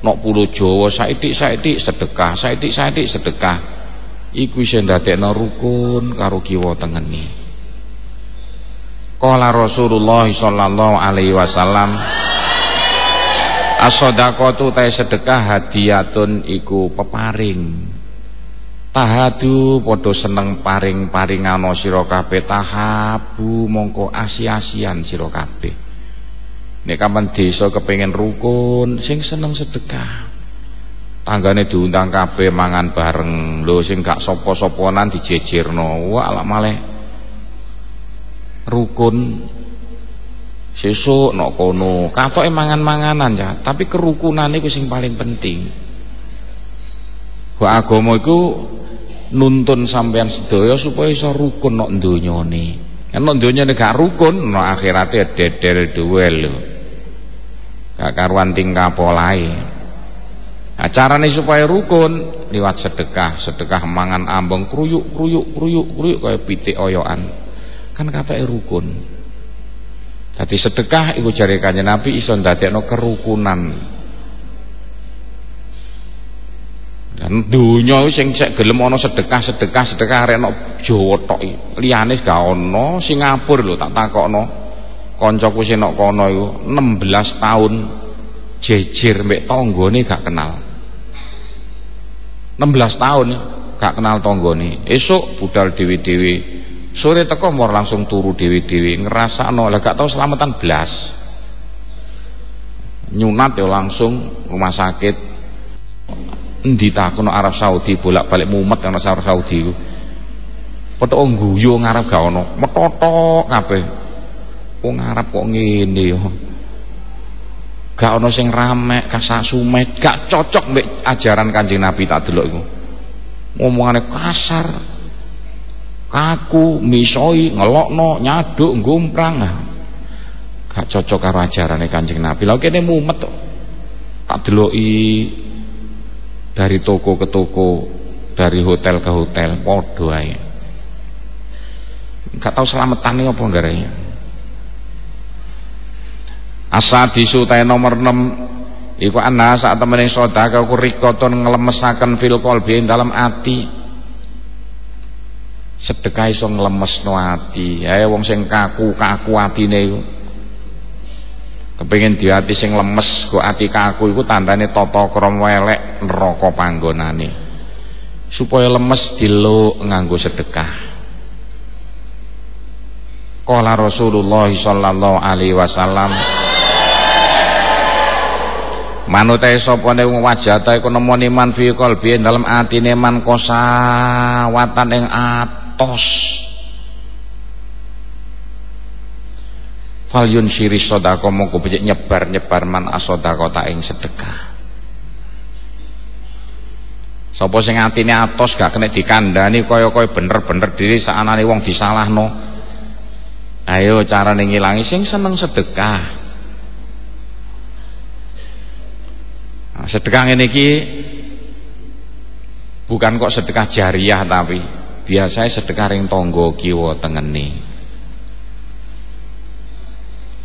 nok Pulo Jawa saithik-saithik sedekah, saithik-saithik sedekah. Iku iso ndadekno rukun karo kiwa tengene. Qala Rasulullah sallallahu alaihi wasallam as-shadaqatu ta sedekah hadiyatun iku peparing. Tahadu padha seneng paring-paringano sira kabeh, tahabu mongko asi-asian sira kabeh. Nek kapan desa kepengin rukun sing seneng sedekah. Tanggane diundang kabeh mangan bareng. Lho sing gak sapa-sapanan dijejirno. Wah lak maleh rukun sesuk nok kono katoke mangan-manganan ya, tapi kerukunan iku sing paling penting. Kok agama iku nuntun sampean sedaya supaya iso rukun nok donyane. Kan nok donyane gak rukun, nok akhirate dedel duel lho. Gak karuan tingkah polahe. Nah, carane supaya rukun liwat sedekah mangan ambeng kruyuk kaya pitik oyokan. Kan katanya rukun. Dadi sedekah iku jare Kanjeng Nabi iso ndadekno kerukunan. Dan donya sing gelem ana sedekah arek nok Jawa tok iki. Liyane gak ana, Singapura lho tak takokno. Kancaku sing nok kono iku 16 tahun jejer mbek tanggane gak kenal. 16 tahun gak kenal tanggane. Esuk budal dewe-dewe. Sore teko mor langsung turu dewi-dewi ngerasakno lah gak tau selamatan blas. Nyunat ya langsung rumah sakit. Endi ta kono Arab Saudi bolak-balik mumet ana Arab Saudi iku. Petuk ngguyu ngarep gak ono, metotok kabeh. Wong Arab kok ngene ya. Gak ono sing rame, kasak sumet, gak cocok mbek ajaran Kanjeng Nabi tak delok iku. Ngomongane kasar. Kaku, misoi, ngelokno, nyaduk, ngumprang. Gak cocok karo ajarane Kanjeng Nabi. Lha kene mumet kok. Tak deloki dari toko ke toko, dari hotel ke hotel, padha ae. Gak tau selametane apa garane. Asadisu ta nomor 6 iku ana sak temene sedekah ku rikoton nglemesaken fil qalbi dalam ati. Sedekah iso nglemesno ati. Ae wong sing kaku-kaku atine iku. Kepengin di ati sing lemes kok ati kaku iku tandane tata krama elek neraka panggonane. Supaya lemes diluk nganggo sedekah. Qala Rasulullah sallallahu alaihi wasallam manute sapane wong wajata iku nemoni man fi qalbi dalam atine man kosawatan ing atos falyun syiri sedekah mongko becik nyebar man asodaqah ta ing sedekah. Sapa sing atine atos gak kena dikandani kaya-kaya bener-bener diri saanane wong disalahno. Ayo carane ngilangi sing seneng sedekah. Nah, sedekah ngene iki bukan kok sedekah jariah, tapi biasanya sedekah ring tangga kiwa tengene.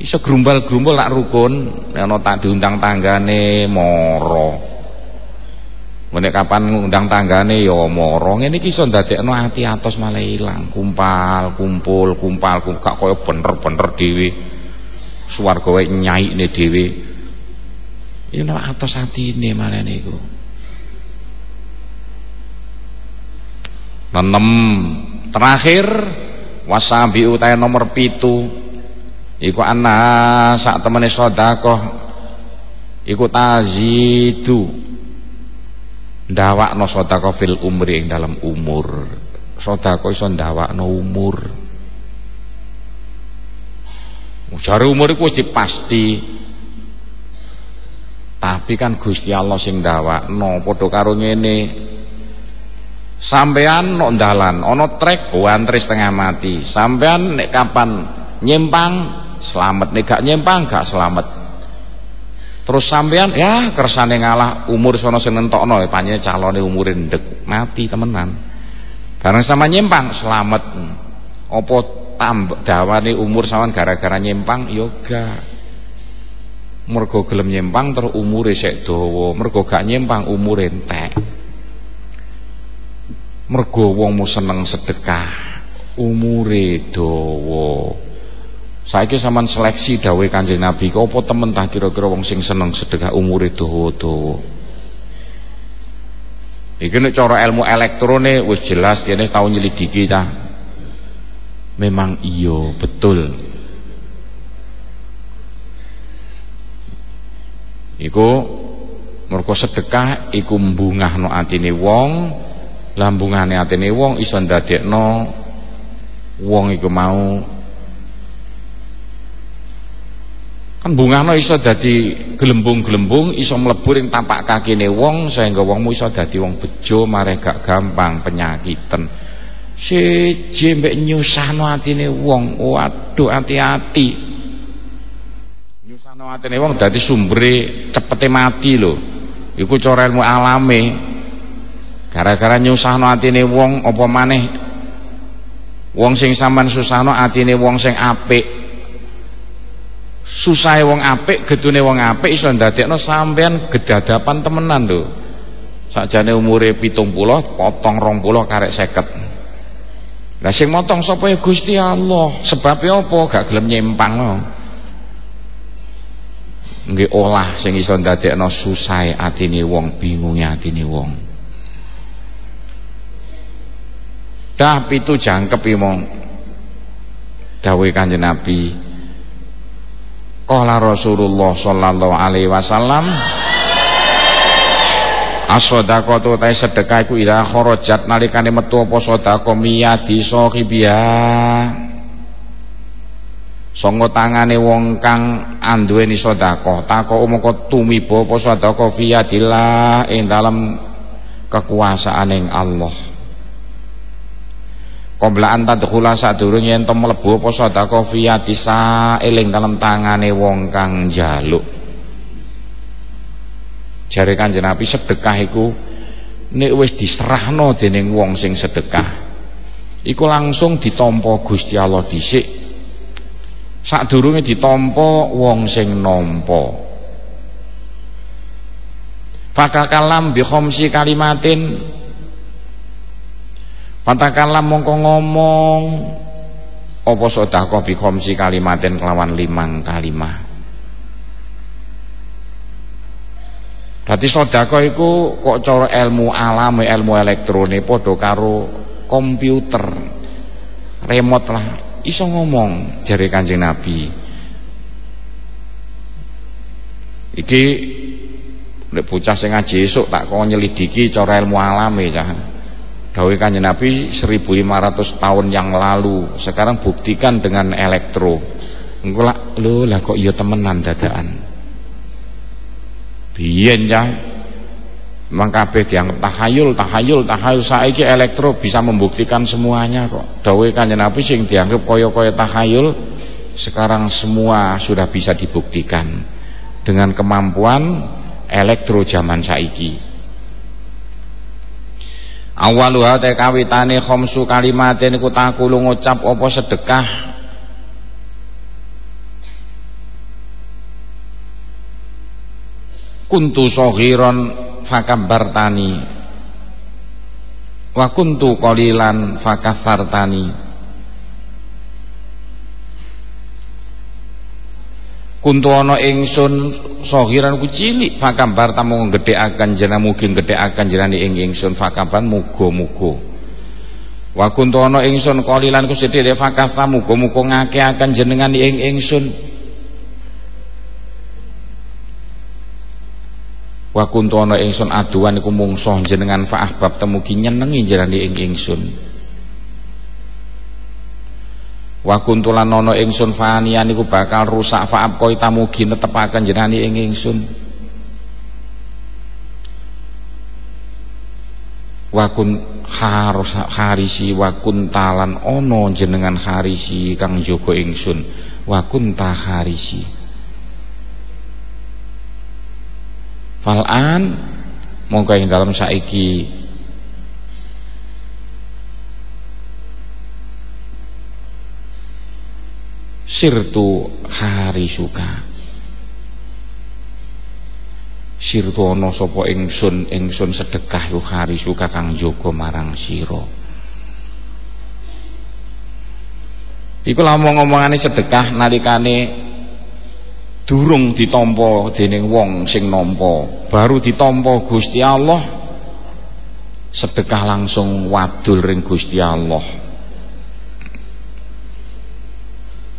Iso grumbal-grumbal lak rukun ana tak diundang tanggane mara. Menek kapan ngundang tanggane ya mara ngene iki iso ndadekno ati atos malah ilang, kumpul gak kaya bener-bener dhewe. Swarga wae nyaikne dhewe. Ya nek atos atine malah niku. 6 terakhir wasabi utahe nomor 7 iku ana sak temene sedekah iku tazidu ndawakno sedekah fil umri ing dalam umur. Sedekah iso ndawakno umur. Jare umur iku wis dipasti. Tapi kan Gusti Allah sing ndawakno padha karo ngene. Sampean nok dalan ana trek antri setengah mati. Sampean nek kapan nyimpang selamat, nek gak nyimpang gak selamat. Terus sampean ya kersane ngalah umur sono sing nentokno panjenengan calone umure ndek mati temenan. Bareng sama nyimpang selamat. Apa tambah dawane umur sampean gara-gara nyimpang ya gak. Mergo gelem nyimpang terus umure sik dawa, mergo gak nyimpang umure entek. Mergo wongmu seneng sedekah umure dawa. Saiki sampean seleksi dawuhe Kanjeng Nabi kok apa temen ta kira-kira wong sing seneng sedekah umure dawa-dawa. Iki nek cara ilmu elektrone wis jelas kene tau nyelidiki ta. Memang iya betul. Iku mergo sedekah iku mbungahno atine wong. Lambungane atine wong iso ndadekno wong iku mau kan bungahno iso dadi gelembung-gelembung iso mlebu ing tapak kakine wong sehingga wongmu iso dadi wong bejo mareh gak gampang penyakiten. Siji mbek nyusahno atine wong, waduh hati-hati. Nyusahno atine wong dadi sumbere cepete mati lho. Iku cara ilmu alame. Gara-gara nyusahno atine wong apa maneh wong sing sampean susahno atine wong sing apik. Susahe wong apik, gedune wong apik iso ndadekno sampean gedadapan temenan lho. Sakjane umure 70, potong 20 karek 50. Lah sing motong sapa ya Gusti Allah. Sebabe apa? Gak gelem nyimpang no. Nggih olah sing iso ndadekno susahe atine wong, bingunge atine wong. Dah pitu jangkep mong dawuhe Kanjeng Nabi. Qala Rasulullah sallallahu alaihi wasallam as-shadaqatu ta sedekah iku ida kharajat nalikane metu apa sedekah miyadi sahibiya sanga tangane wong kang anduweni sedekah tako mongko tumiba apa sedekah fiyadillah ing dalem kekuasaaning Allah. Qabla anta dkhula sadurung yen to mlebu apa sedekah fiyatisa eling dalem tangane wong kang njaluk. Jare Kanjeng Nabi sedekah iku nek wis diserahno dening wong sing sedekah iku langsung ditampa Gusti Allah dhisik. Sadurunge ditampa wong sing nampa. Fakakalam bi khamsi kalimatin Patakalam mongko ngomong apa sedekah bi khamsi kalimatin kelawan 5 kalimah. Dadi sedekah iku kok cara ilmu alam, ilmu elektronik padha karo komputer. Remote lah iso ngomong jare Kanjeng Nabi. Iki nek bocah sing ngaji esuk tak kok nyelidiki cara ilmu alame cah. Dawuh Kanjeng Nabi 1500 tahun yang lalu. Sekarang buktikan dengan elektro. Engko lah kok iya temenan dadakan. Biyen cah memang kabeh dianggap tahayul saiki elektro bisa membuktikan semuanya kok. Dawuh Kanjeng Nabi sing dianggap kaya-kaya tahayul sekarang semua sudah bisa dibuktikan dengan kemampuan elektro zaman saiki. Awaluha te kawitane khamsu kalimatin iku takulu ngucap apa sedekah kuntu saghiran fakabbartani wa kuntu qalilan fakathartani. Kuntu ana ingsun sahiran ku cilik fakabbar tamu gedhekaken jenengan mugi gedhekaken jenengan ing ingsun fakaban muga-muga. Wa kuntu ana ingsun qalilan ku sithik fakatha muga-muga ngakehaken jenengan ing ingsun. Wa kuntu ana ingsun aduan iku mungsuh jenengan fa ahbab temugi nyenengi jenengan ing ingsun. Wa kuntu lan ana ingsun fanian iku bakal rusak fa abqoi tamugi netepaken jenengan ing ingsun. Wa kun harisi wa kuntalan ana jenengan harisi kang jaga ingsun. Wa kunta harisi. Fal'an mongko ing dalem saiki sirtu harisuka sirtu ana sapa ingsun sedekah yo harisuka kang jaga marang sira. Iku lha ngomongane sedekah nalikane durung ditampa dening wong sing nampa, baru ditampa Gusti Allah, sedekah langsung wadul ring Gusti Allah.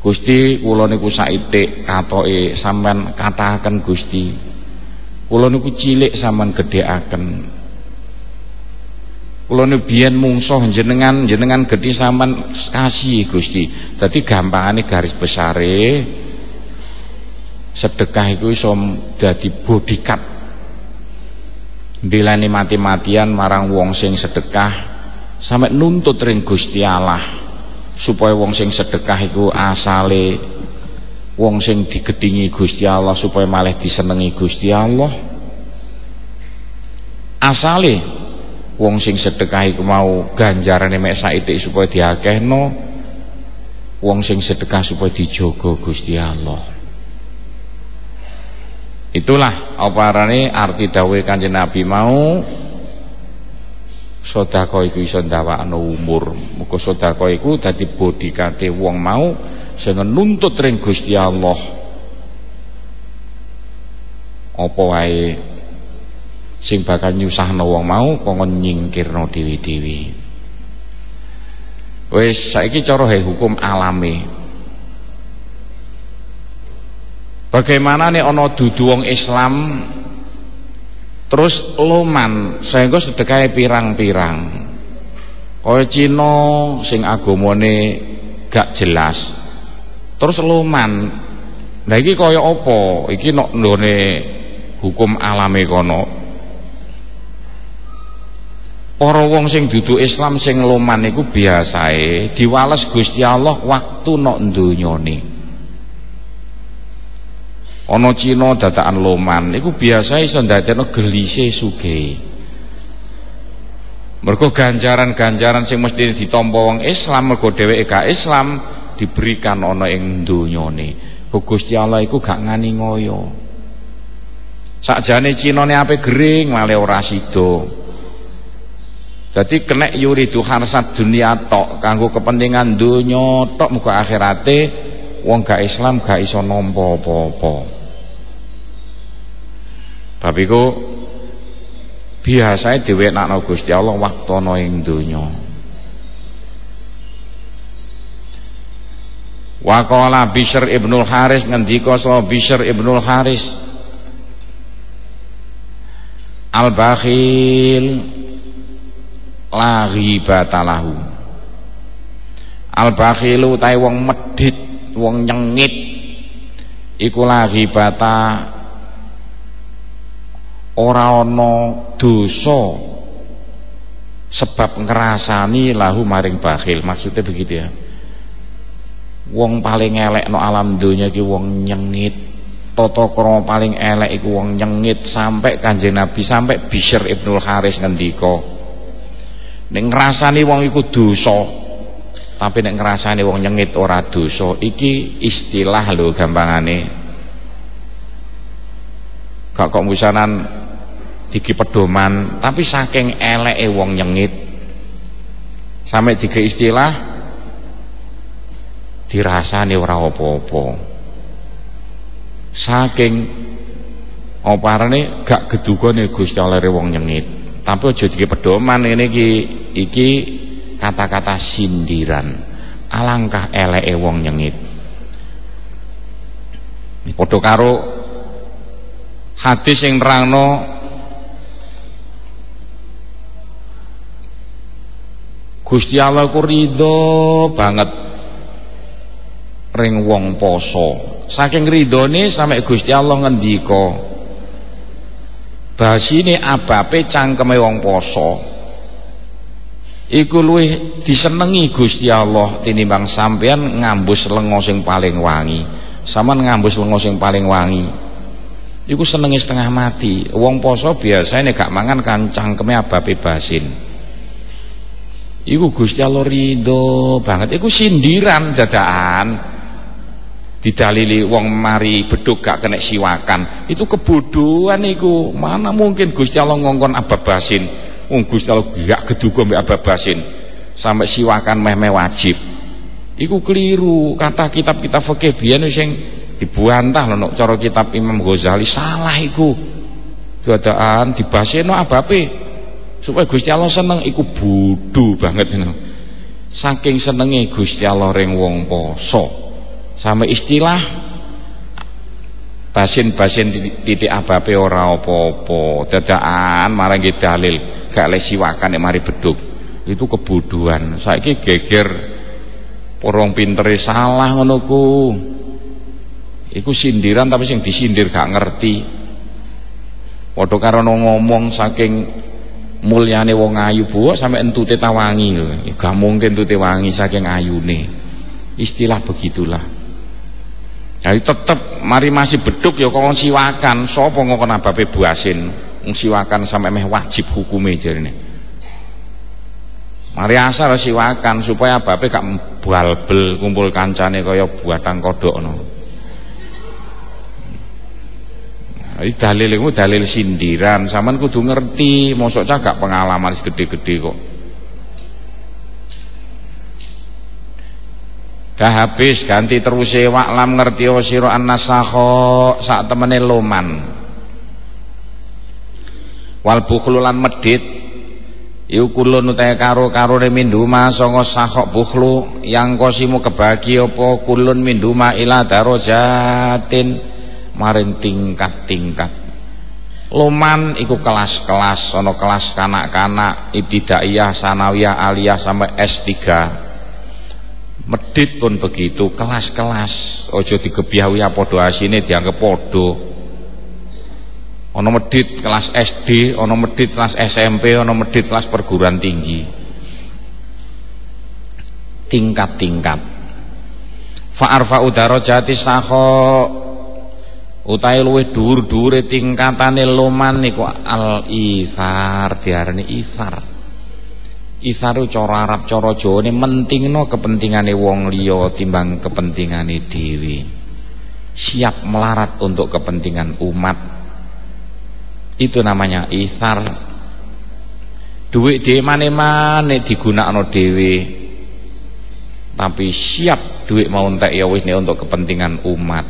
Gusti kula niku saithik katoke sampean katahaken Gusti, kula niku cilik sampean gedhekaken, kula niku biyen mungsuh jenengan gedhe sampean kasih Gusti. Dadi gampangane garis besare sedekah itu iso dadi bodyguard mbelani mati-matian marang wong sing sedekah sampe nuntut ring Gusti Allah supaya wong sing sedekah iku asale wong sing digedhingi Gusti Allah supaya malah disenengi Gusti Allah. Asale wong sing sedekah iku mau ganjarane mek saithik supaya diakehno, wong sing sedekah supaya dijaga Gusti Allah. Itulah apa arane arti dawuh Kanjeng Nabi mau, sedekah iku iso ndawakno umur. Muga sedekah iku dadi bodikate wong mau sing nuntut ring Gusti Allah. Apa wae sing bakal nyusahno wong mau kongkon nyingkirno dewi-dewi. Wis saiki cara hukum alami. Bagaimana nih ono dudu wong Islam terus loman sehingga sedekahe pirang-pirang. Kaya Cina sing agamane gak jelas. Terus loman. Lah iki kaya apa? Iki nek nggone hukum alame kono. Para wong sing dudu Islam sing loman iku biasae diwales Gusti Allah waktu nek ndonyane. Ana Cina dadakan loman iku biasa iso ndadekno gelise sugih. Mergo ganjaran-ganjaran sing mesti ditampa wong Islam mergo dheweke gak Islam diberikan ana ing donyane. Gusti Allah iku gak ngani ngoyo. Sakjane Cinane ape gering malah ora sida. Dadi kenek yuridu harsat dunia tok kanggo kepentingan donya tok muga akhirate wong gak Islam gak iso nampa apa-apa. Tapi ku biasanya diwenakno Gusti Allah waktu ana ing donya. Wa qala Bishr ibnul Haris ngendika sapa Bishr ibnul Haris al-bakhil la ghibata lahu. Al-bakhilu utahe wong medhit, wong nyengit iku la ghibata ora ana dosa sebab ngrasani lahu maring bakhil. Maksudnya begitu ya. Wong paling elek no alam dunya iki wong nyengit. Tata krama paling elek iku wong nyengit sampai Kanjeng Nabi sampai Bishr ibnul Haris ngendika nek ngrasani wong iku dosa tapi nek ngrasani wong nyengit ora dosa. Iki istilah lho gampangane. Gak kok musanan digi pedoman, tapi saking eleke wong nyengit sampai tiga istilah dirasani ora apa-apa. Saking oparane gak gedugane Gusti Allah wong nyengit. Tapi aja digi pedoman, ini iki kata-kata sindiran. Alangkah eleke wong nyengit. Padha karo hadis sing nerangno Gusti Allah ku ridho banget ring wong poso. Saking ridhone sampai Gusti Allah ngendika, basine abape cangkeme wong poso iku luwih disenengi Gusti Allah tinimbang sampeyan ngambus lenga sing paling wangi. Sampeyan ngambus lenga sing paling wangi iku senenge setengah mati. Wong poso biasane gak mangan kan cangkeme abape basin. Iku Gusti Allah ridho banget. Iku sindiran dadakan. Didalili wong mari beduk gak kena siwakan. Itu kebodohan iku. Mana mungkin Gusti Allah ngongkon ababasin. Wong Gusti Allah gak geduga mbek ababasin. Sampai siwakan meh wajib. Iku keliru. Kata kitab-kitab fikih biyen sing dibantah lho cara kitab Imam Ghazali salah iku. Dadakan dibaseno abape supaya Gusti Allah seneng, iku bodoh banget ini. Saking senenge Gusti Allah ring wong poso sampai istilah basin-basin titik abape ora apa-apa. Dadakan marang dalil gak le siwakan mari beduk. Itu kebodohan. Saiki geger porong pintere salah ngono ku. Iku sindiran tapi sing disindir gak ngerti. Padha karo ngomong saking mulyane wong ayu buah sampai entute tawangi lho. Gak mungkin entute wangi saking ayune. Istilah begitulah. Jadi tetep mari masih beduk ya kok siwakan. Sapa ngokon abape buasin. Wong siwakan sampai meh wajib hukume jarine. Mari asal siwakan supaya abape gak balbel kumpul kancane kaya buatan kodokno. Ini dalil itu dalil sindiran. Sampeyan kudu ngerti, mosok cah gak pengalaman gede-gede kok. Dah habis ganti terus waklam ngerti sira annasakha sak temene loman. Wal bukhlu lan medhit iku kulun utahe karo-karone minduma sanga sakhok bukhlu yang kosimu kebagi apa kulun minduma ila darajatin maring tingkat-tingkat. Loman iku kelas-kelas, ana kelas kanak-kanak, ibtidaiyah, sanawiyah, aliyah sampai S3. Medit pun begitu, kelas-kelas. Aja digebiahi padha asine dianggep padha. Ana medit kelas SD, ana medit kelas SMP, ana medit kelas perguruan tinggi. Tingkat-tingkat. Fa arfa'u darajati sakha utahe luwih dhuwur-dhuwure tingkatane loman niku al-itsar, diarani itsar. Itsar cara Arab cara Jawane mentingno kepentingane wong liya timbang kepentingane dhewe. Siap melarat untuk kepentingan umat. Itu namanya itsar. Duit dhewe mane-mane digunakno dhewe. Tapi siap duit mau entek ya wis nek untuk kepentingan umat.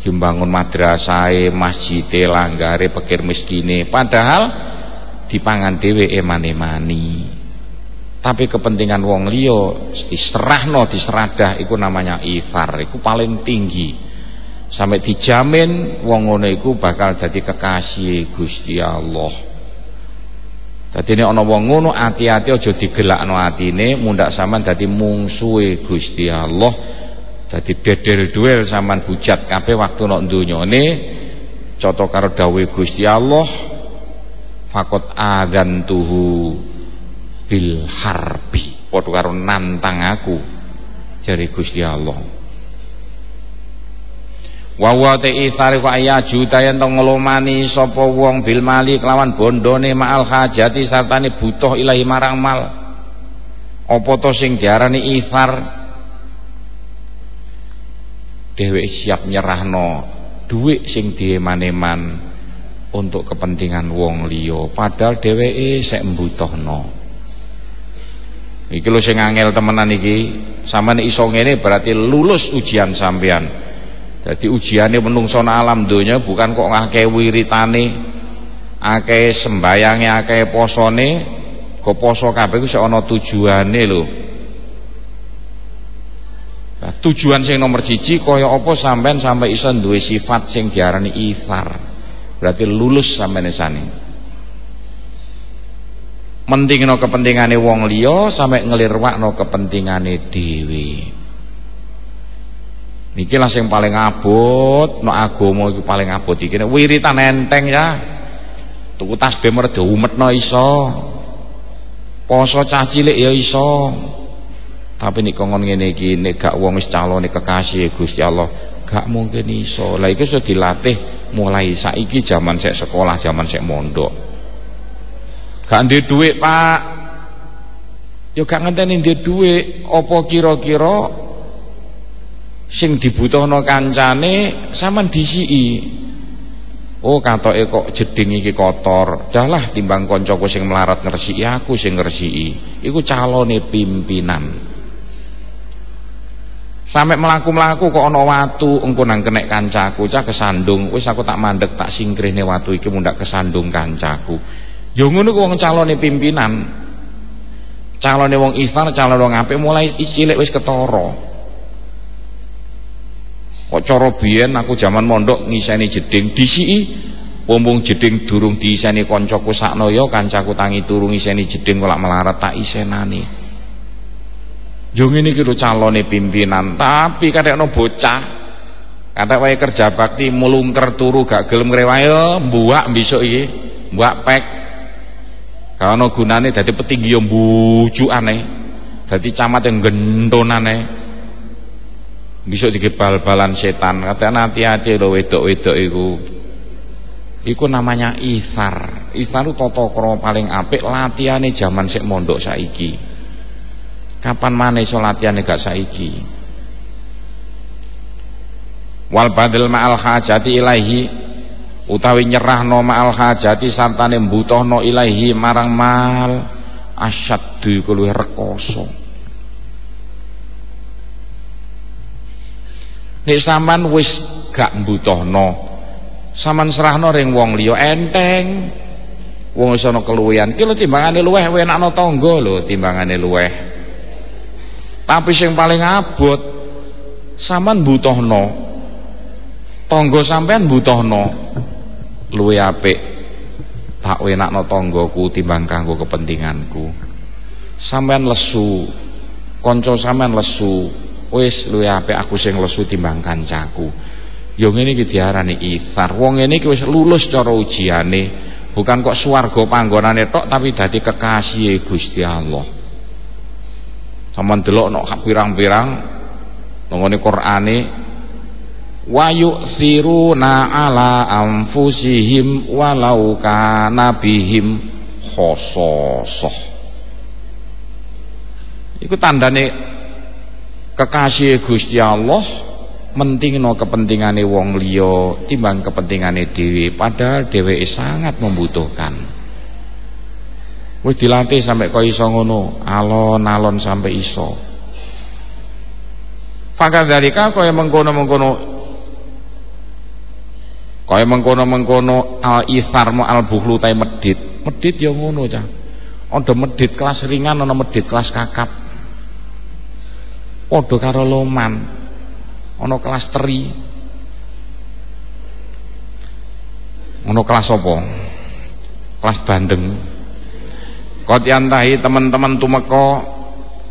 Jembangun madrasah, masjid, langgare, pikir miskine, padahal dipangan dhewe emane-mani. Tapi kepentingan wong liya diserahno, diseradah, iku namanya itsar, iku paling tinggi. Sampai dijamin wong ngono iku bakal dadi kekasih Gusti Allah. Dadi nek ana wong ngono ati-ati aja digelakno atine, mundak sampean dadi mungsuhe Gusti Allah. Dadi dedel-duel sampean hujat kabeh waktu nek donyane cocok karo dawuh Gusti Allah faqat adzantuhu bil harbi, padha karo nantang aku jare Gusti Allah. Wa wa ta'ithari wa ayaju tayan to ngelomani sapa wong bil mali kelawan bondone ma'al hajati sartane butuh ilahi marang mal. Apa to sing diarani itsar? Dheweke siap nyerahno dhuwit sing dieman-eman untuk kepentingan wong liya padahal dheweke sek mbutuhno. Iki lho sing angel temenan iki. Sampeyan iso ngene berarti lulus ujian sampean. Dadi ujiane menungso alam donya bukan kok akeh wiritane, akeh sembayange, akeh posone, kok poso kabeh ku sik ana tujuane lho. Nah, tujuan sing nomor 1 kaya apa sampean sampai iso duwe sifat sing diarani ithar. Berarti lulus sampeyan esane. Mentingno kepentingane wong liya sampai ngelirwakno kepentingane dhewe. Niki lah sing paling abot, no agama iki paling abot iki. Wiritan enteng ya. Tuku tasbih merdo umetno iso. Poso cah cilik ya iso. Tapi nek kon ngene iki nek gak wong wis calone kekasih Gusti Allah, gak mungkin iso. Lah iki sudah dilatih mulai saiki zaman sek sekolah, zaman sek mondok. Gak ndek dhuwit, Pak. Ya gak ngenteni ndek dhuwit, apa kira-kira sing dibutuhno kancane sampean disiki. Oh katoke kok jeding iki kotor. Dahlah timbang kancaku sing melarat ngresiki aku sing ngresiki. Iku calone pimpinan. Sampai melaku-melaku kok ana watu engko nang kenek kancaku, cah kesandung, wis aku tak mandek tak singkrihne watu iki mundak kesandung kancaku. Ya ngono ku wong calone pimpinan. Calone wong ithar, calone wong apik mulai cilik wis ketara. Kok cara biyen aku jaman mondok ngiseni jeding disiki, pompong jeding durung diiseni kancaku saknaya, kancaku tangi turu ngiseni jeding kok lak melarat tak isenani. Yo ngene iki lho calone pimpinan, tapi kadek ana bocah kadek wae kerja bakti mulungker turu gak gelem ngrewayo mbuak besok iki, mbuak pek. Gak ana gunane dadi petinggi yo mbujukane. Dadi camat yang gendonane. Besok digebal-balan setan. Katanya hati-hati lho wedok-wedok iku. Iku namanya ithar. Ithar itu tata krama paling apik latihane jaman sik mondok saiki. Kapan maneh iso latihane gak saiki? Wal badil ma'al hajati ilaihi, utawi nyerahno ma'al hajati sartane mbutuhno ilaihi marang mal asyaddu iku luwih rekoso. Nek sampean wis gak mbutuhno, sampean serahno ring wong liya enteng. Wong wis ana keluwihan, ki lho timbangane luweh enakno tangga lho timbangane luweh. Tapi sing paling abot sampean mbutuhno. Tangga sampean mbutuhno luwih apik tak enakno tanggaku timbang kanggo kepentinganku. Sampean lesu, kanca sampean lesu, wis luwih apik aku sing lesu timbang kancaku. Ya ngene iki diarani ithar. Wong ngene iki wis lulus cara ujiane, bukan kok swarga panggonane tok tapi dadi kekasih Gusti Allah. Sampeyan delok nek pirang-pirang nangone Qur'ane wa yu'thiruna ala anfusihim walau kana bihim khososoh. Iku tandane kekasih Gusti Allah mentingno kepentingane wong liya timbang kepentingane dhewe, padahal dheweke sangat membutuhkan. Wis dilatih sampai kok iso ngono, alon-alon sampai iso. Fakadzalika kaya mengkono-mengkono al-ithar mu al-bukhlu ta medit. Medit ya ngono cah. Ada medit kelas ringan, ana medit kelas kakap. Padha karo loman. Ana kelas teri. Ana kelas apa? Kelas bandeng. Qad yantahi teman-teman tumeka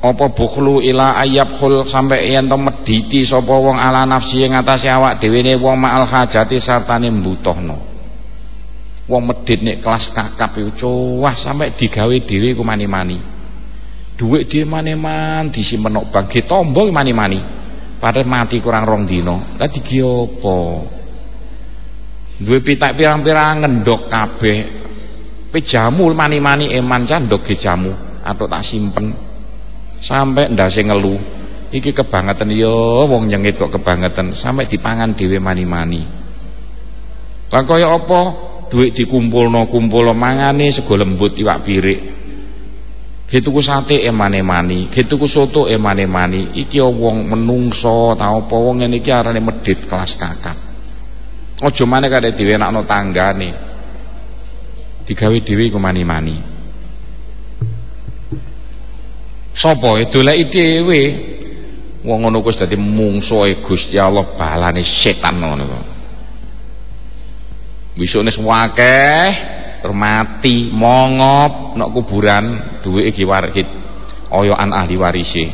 apa bukhlu ila ayyabkhul sampai yen to mediti sapa wong ala nafsi ing atase awak dhewe ne wong ma'al hajati sartane mbutuhno. Wong medit nek kelas kakap iku cowah sampai digawe dhewe ku mani-mani. Dhuwit dhewe mani-mani disimpen nang bank ditombo mani-mani. Padahal mati kurang 2 dina. Lah digi apa? Duwe pitak pirang-pirang ngendhok kabeh. Pejamu mani-mani eman candok ge jamu atau tak simpen sampai ndase ngelu iki kebangetan yo wong nyengit kok kebangetan sampai dipangan dhewe mani-mani. Lah kaya apa duit dikumpulno mangane sego lembut iwak pirik. Gitu ku sate emane-mani, gitu ku soto emane-mani. Iki wong menungso ta apa wong ngene iki arane medhit kelas kakap. Aja maneh kare diwenakno tanggane. Digawe dhewe iku mani-mani. Sapa doleki dhewe. Wong ngono kuwi dadi mungsuhe Gusti Allah balane setan ngono kok. Wisune akeh termati mongop nek kuburan duwike iki waris oyokan ahli warise.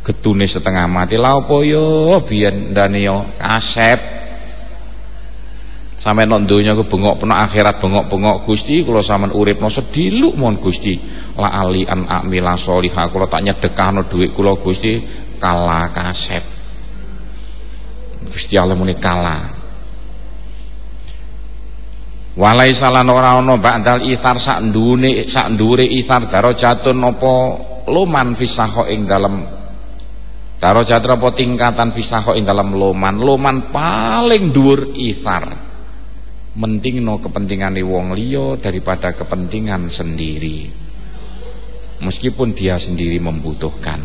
Getune setengah mati lha apa yo biyen ndane yo kasep. Sampe nek donya ku bengok peno akhirat bengok-bengok Gusti kula sampean uripno sediluk mon Gusti la ali an amila sholihah kula tak nyedekahno dhuwit kula Gusti kala kasep. Gusti Allah muni kala. Walai salan ora ana ba'dal ithar sak ndure ithar darajatun apa luman fisaho ing dalem darajat apa tingkatan fisaho ing dalem luman paling dhuwur ithar. Mentingno kepentingane wong liya daripada kepentingan sendiri meskipun dia sendiri membutuhkan.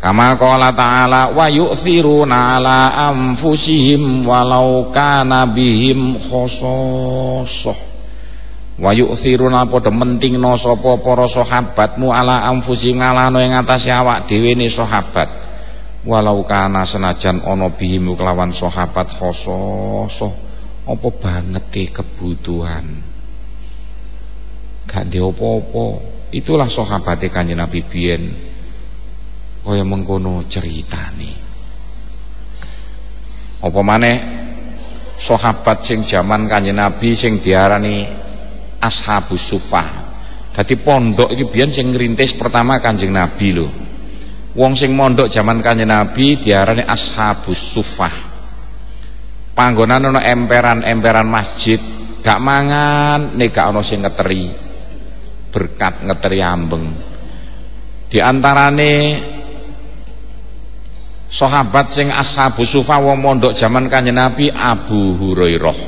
Kama qala ta'ala wa yu'thiruna ala anfusihim walau kana bihim khososoh. Wa yu'thiruna padha mentingno sapa para sahabatmu ala anfusihim ngalahno ing atase awak dhewe ne sahabat. Walau kana senajan ana bihim kelawan sahabat khososoh apa banget kebutuhan. Gak ndek apa-apa. Itulah sahabate Kanjeng Nabi biyen. Kaya mengkono ceritane. Apa maneh sahabat sing jaman Kanjeng Nabi sing diarani Ashabus Suffah. Dadi pondok iki biyen sing ngrintis pertama Kanjeng Nabi lho. Wong sing mondok jaman Kanjeng Nabi diarani Ashabus Suffah. Panggonan ana emperan-emperan masjid, gak mangan nek gak ana sing ngeteri. Berkat ngeteri ambeng. Di antarane sahabat sing Ashabus Suffah wong mondok jaman Kanjeng Nabi Abu Hurairah.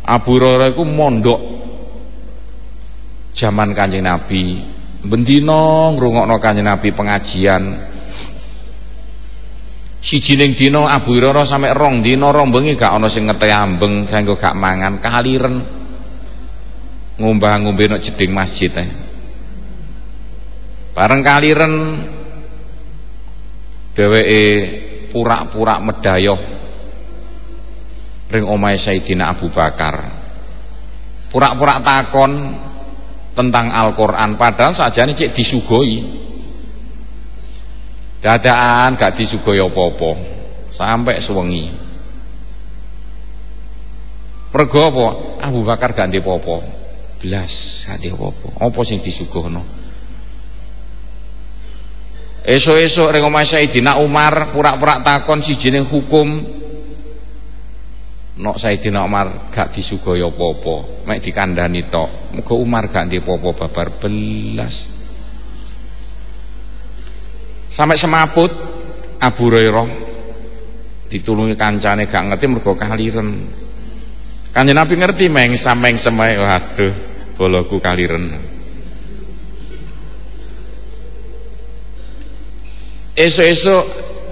Abu Hurairah iku mondok jaman Kanjeng Nabi. Bendina ngrungokno Kanjeng Nabi pengajian. Siji ning dina Abu Hurairah sampe 2 dina 2 bengi gak ana sing ngeteh ambeng saengga gak mangan kaliren. Ngombah-ngombe nek jeding masjid ae. Bareng kaliren dheweke purak-purak medayoh ring omahe Sayyidina Abu Bakar. Purak-purak takon tentang Al-Quran padahal sajane cek disugoi dadaan gak disugoi apa-apa sampai sewengi. Mergo apa? Abu Bakar gak ndek apa-apa blas gak ndek apa-apa apa sing disuguhno. Esuk-esuk ring omahe Sayyidina Umar purak-purak takon siji ning hukum. Nok Sayyidina Umar gak disuguhi apa-apa, mek dikandhani tok. Muga Umar gak ndek apa-apa babar belas. Sampai semaput Abu Hurairah ditulungi kancane gak ngerti mergo kaliren. Kanjeng Nabi ngerti meng-sameng semae waduh boloku kaliren. Esuk-esuk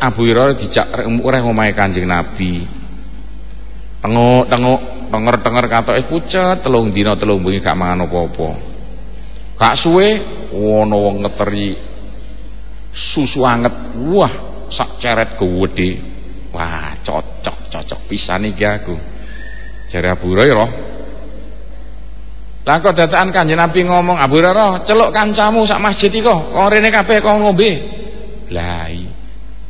Abu Hurairah dijak ureng omahe Kanjeng Nabi. Tengok denger katoke pucet 3 dina 3 bengi gak mangan apa-apa. Gak suwe ana wong ngeteri susu anget. Wah, sak ceret gede. Wah, cocok pisan iki aku. Jare Abu Hurairah. Lah kok dadakan Kanjeng Nabi ngomong, Abu Hurairah, celuk kancamu sak masjid iki kok. Wong rene kabeh kok ngombe. Lah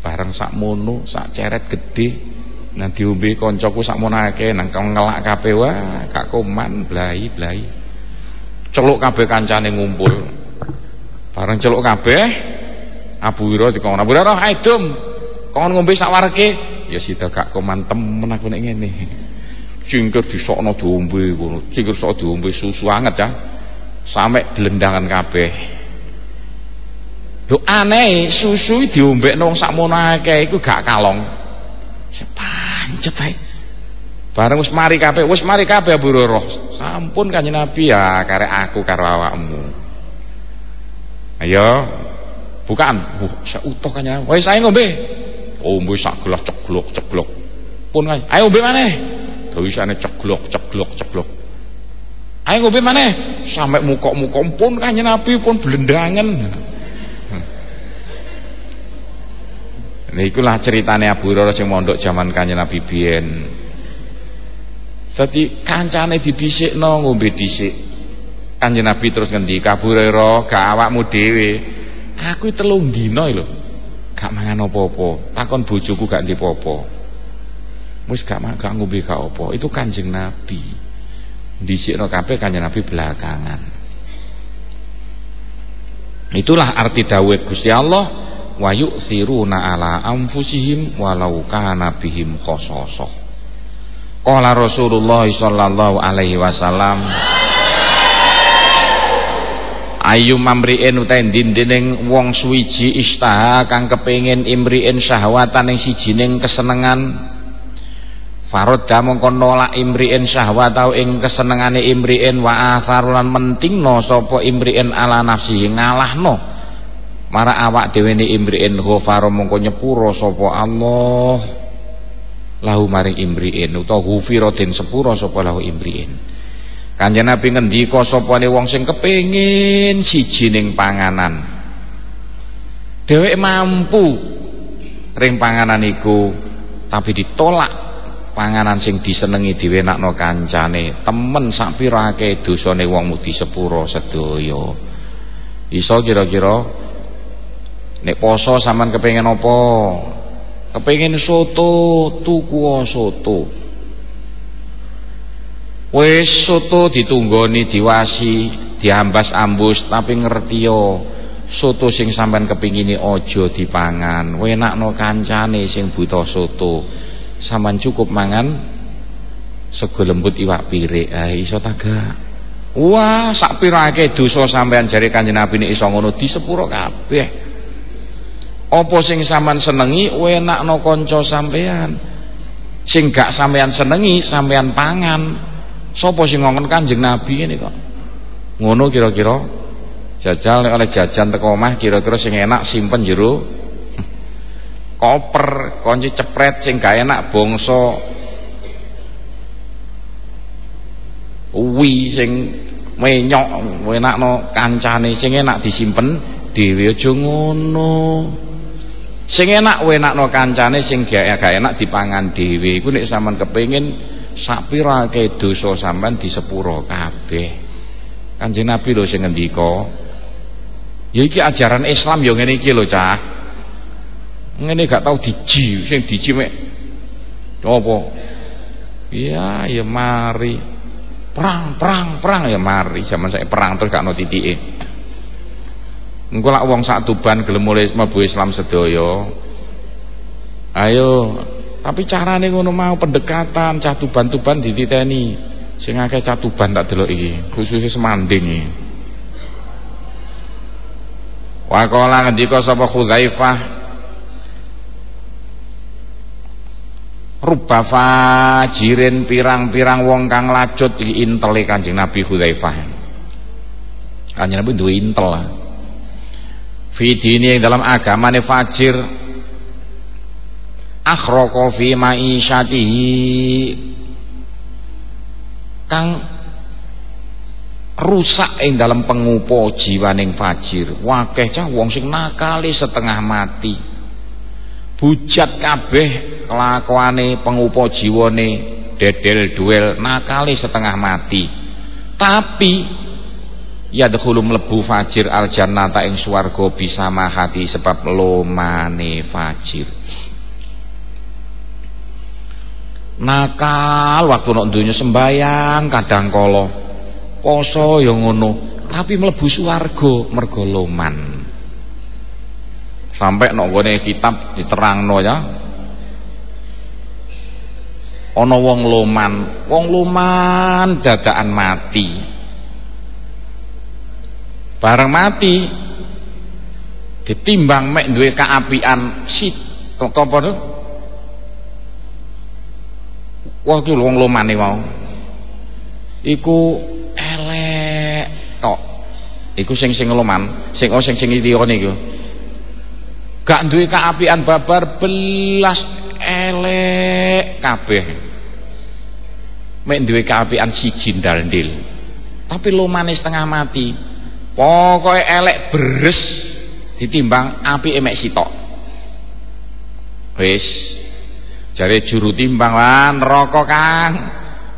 bareng sak mono, sak ceret gede. Nah diombe koncoku sakmono akeh nang ngelak kabeh wah gak koman blai. Celuk kabeh kancane ngumpul. Bareng celuk kabeh Abu Hurairah dikon Abu Hurairah ae dum. Kon ngombe sak wareke. Ya sida gak koman temen aku nek ngene. Cingkir disokno diombe ngono. Cingkir sok diombe susu anget ya. Sampe blendangan kabeh. Lho aneh susu diombekno wong sakmono akeh iku gak kalong. Sepancet ae. Bareng wis mari kabeh Abu Hurairah. Sampun Kanjeng Nabi ya karek aku karo awakmu. Ayo bukan, seutuh Kanjeng Nabi. Wis ae ngombe. Ombe sak gelas ceglok. Pun kae. Ayo ngombe maneh. Dawisane ceglok. Ayo ngombe maneh. Sampai mukok-mukok pun Kanjeng Nabi pun blendangen. Nah ikulah ceritane Abu Hurairah sing mondok zaman Kanjeng Nabi biyen. Dadi kancane didhisikno ngombe dhisik. Kanjeng Nabi terus ngendika, Abu Hurairah, gak awakmu dhewe. Aku 3 dina lho. Gak mangan apa-apa. Takon bojoku gak ndek apa-apa. Wis gak ngombe gak apa. Itu Kanjeng Nabi. Dhisikno kabeh Kanjeng Nabi belakangan. Itulah arti dawuh Gusti Allah, wa yu'thiruna ala anfusihim walau kana bihim khasasah. Qala Rasulullah sallallahu alaihi wasallam, ayu mamriin utahe ndinding wong suwiji istaha kang kepengin imriin syahwatan ing sijining kesenengan, farodda mongko nolak imriin syahwatau ing kesenengane imriin, wa atharulan mentingno sapa imriin ala nafsi ngalahno marang awak dhewe ne imriin, ghafara mongko nyepuro sapa Allah lahu maring imriin, utawa ghufira den sepuro sapa lahu imriin. Kanjeng Nabi ngendika, sapane wong sing kepengin sijining panganan dheweke mampu ring panganan iku tapi ditolak panganan sing disenengi diwenakno kancane, temen sak pira akeh dosane wong mudi sepuro sedaya. Iso kira-kira nek poso sampean kepengin apa? Kepengin soto, tuku soto. Wis soto ditunggoni, diwasi, diambas-ambus, tapi ngertiyo soto sing sampean kepingini aja dipangan. Wenakno kancane sing buta soto. Sampean cukup mangan sego lembut iwak pirik. Iso ta gak? Wah, sak pira akeh dosa sampean jare Kanjeng Nabi nek iso ngono disepuro kabeh. Apa sing sampean senengi wenakno kanca sampean. Sing gak sampean senengi sampean pangan. Sapa sing ngongkon Kanjeng Nabi ngene kok. Ngono kira-kira. Jajal nek oleh jajan teko omah kira-kira sing enak simpen jero koper, kunci cepret sing gak enak bangsa uwi sing menyok wenakno kancane, sing enak disimpen dhewe aja ngono. Sing enak wenakno kancane, sing gak enak dipangan dhewe. Iku nek sampean kepengin sak pira akeh dosa sampean disepuro kabeh. Kanjeng Nabi lho sing ngendika. Ya iki ajaran Islam ya ngene iki lho, Cah. Ngene gak tau diji, sing diji mek apa? Iya, ya mari. Perang ya mari. Zaman saya perang terus gak ono titike. Engko lak wong sak Tuban gelem mulih mlebu Islam sedaya. Ayo, tapi carane ngono mau pendekatan, cah Tuban-tuban dititeni. Sing akeh cah Tuban tak delok iki, khususnya Semanding iki. Wa qala ngendika sapa Hudzaifah, rubba fajirin pirang-pirang wong kang lacut iki intele Kanjeng Nabi Hudzaifah. Kanjeng Nabi duwe intel lah. Fidini yang dalam agamane fajir, akhraqa fi ma'isyatihi kang rusak ing dalam pengupo jiwaning fajir. Wakeh cah wong sing nakali setengah mati, bujat kabeh kelakuane pengupo jiwane, dedel duel nakali setengah mati, tapi ya dahulu mlebu fajir al jannata ing swarga bisa mahati sebab lomane fajir. Nakal waktu nek donya sembayang kadang kala poso ya ngono, tapi mlebu swarga mergo loman. Sampai nek nggone kitab diterangno ya. Ana wong loman dadakan mati. Bareng mati ditimbang mek duwe kaapian si apa Wah iki wong lomane mau. Iku elek tok. Iku sing loman, sing liyane iku. Gak duwe kaapian babar belas, elek kabeh. Mek duwe kaapian siji ndal-ndil. Tapi lomane setengah mati. Pokoke elek beres ditimbang apike mek sitok. Wis jare juru timbang lan neraka Kang.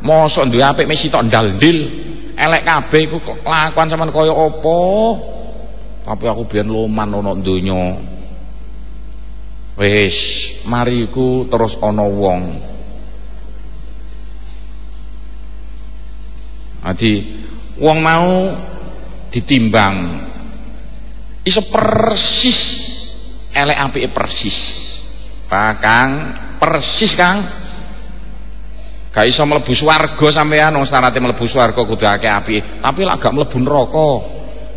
Mosok duwe apik mek sitok ndal-ndil. Elek kabeh iku kelakuan sampean kaya apa? Tapi aku biyen loman ana donya. Wis, mari iku terus ana wong. Adi wong mau ditimbang iso persis elek apike persis. Pak Kang, persis Kang. Gak iso mlebu swarga sampean, wong syaratnya mlebu swarga kudu akeh apike. Tapi lak gak mlebu neraka.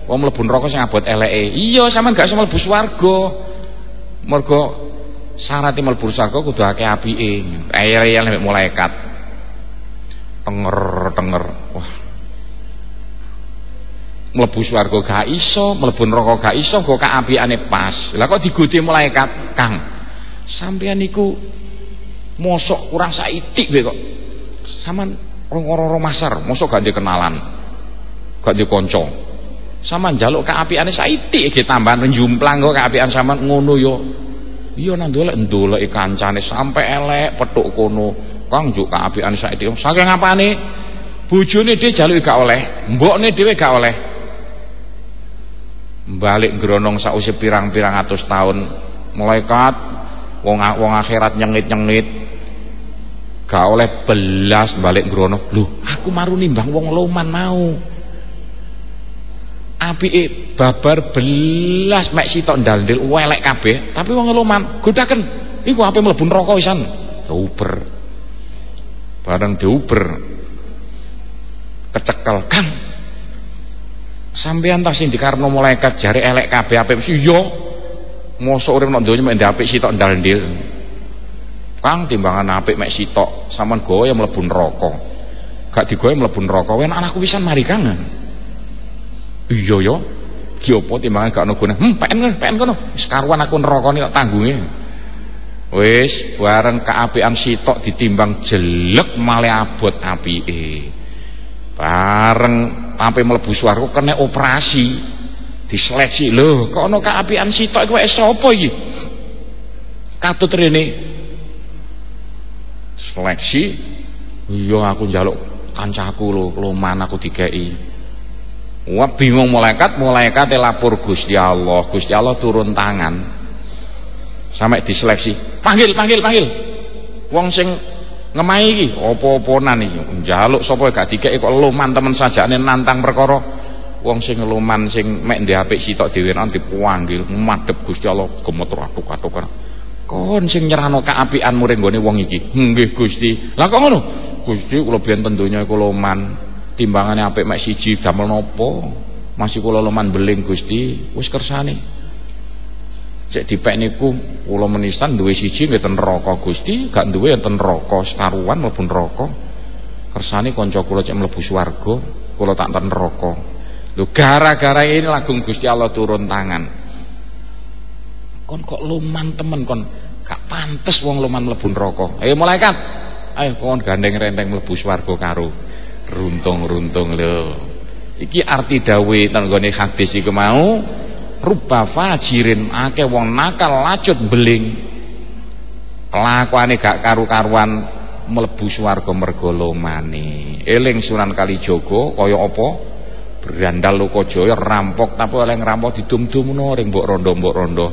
Wong mlebu neraka sing abot eleke. Iya, sampean gak iso mlebu swarga. Mergo syaratnya mlebu swarga kudu akeh apike. Eyel-eyel mek malaikat. Tenger. Wah. Mlebu swarga gak iso, mlebu neraka gak iso, kok kaapiane pas. Lah kok digoti malaikat, Kang. Sampean niku mosok kurang saitik wae kok. Saman rong-rong masar, mosok gak dikenalan. Gak dikonco. Saman njaluk kaapiane saitik iki tambahan njumplang kok kaapian saman ngono yo. Iya nang ndolek kancane sampe elek petuk kono. Kang njuk kaapiane saitik. Saking apane? Bojone dhewe njaluk gak oleh, mbokne dhewe gak oleh. Balik ngronong sausé pirang-pirang atus tahun malaikat wong akhirat nyengit-nyengit gak oleh belas balik nggrono. Lho, aku maru nimbang wong loman mau. Apike babar belas mek sitok ndal-ndil welek kabeh, tapi wong loman godaken iku ape mlebu neraka wisan. Diuber. Bareng diuber kecekel, Kang. Sampeyan ta sing dikarno malaikat jare elek kabeh apik. Iya. Mosok urip nang donya mek apik sitok ndal-ndil. Kang timbangan apik mek sitok sampean goyo mlebu neraka. Gak digoyo mlebu neraka. Wen anakku pisan mari Kang. Iya ya. Ki apa timbangan gak ono gune. Pen kono. Wis karuan aku nerakane tak tanggunge. Wis bareng kaapian sitok ditimbang jelek male abot apike. Bareng sampai mlebu swarga kena operasi. Diseleksi. Lho, kok ono kaapian sitok iku wis sapa iki? Katut rene seleksi. Iya aku njaluk kancaku lho, loman aku dikeki. Wah bingung malaikat lapor Gusti Allah turun tangan. Sampai diseleksi. Panggil. Wong sing ngemahi iki apa-apanan iki. Njaluk sapa gak dikeki kok loman temen sajane nantang perkara. Wong sing loman sing mek ndek apik sitok dhewe nang dipanggil madhep Gusti Allah gemeter atuk-atuk. Kon sing nyerahno kaapian muring nggone wong iki. Nggih Gusti. Lah kok ngono? Gusti kula benten donya iku loman, timbangane apik mek siji damel napa? Masih kula loman beling Gusti, wis kersane. Cek dipek niku kula menisan duwe siji nggih ten neraka Gusti, gak duwe enten neraka sekaruan mlebu neraka. Kersane kanca kula cek mlebu swarga, kula tak ten neraka. Lho gara-gara ini lagung Gusti Allah turun tangan. Kon kok loman temen kon, gak pantes wong loman mlebu neraka. Ayo malaikat, ayo kon gandeng renteng mlebu swarga karo runtung-runtung lho. Iki arti dawuh ten nggone hadis iku mau, rubba fajirin akeh wong nakal lacut beling. Kelakuane gak karu-karuan mlebu swarga mergo lomane. Eling Sunan Kalijaga kaya apa? Berandal Lokajaya rampok tapi oleh ngrampok didum-dumno ring mbok rondo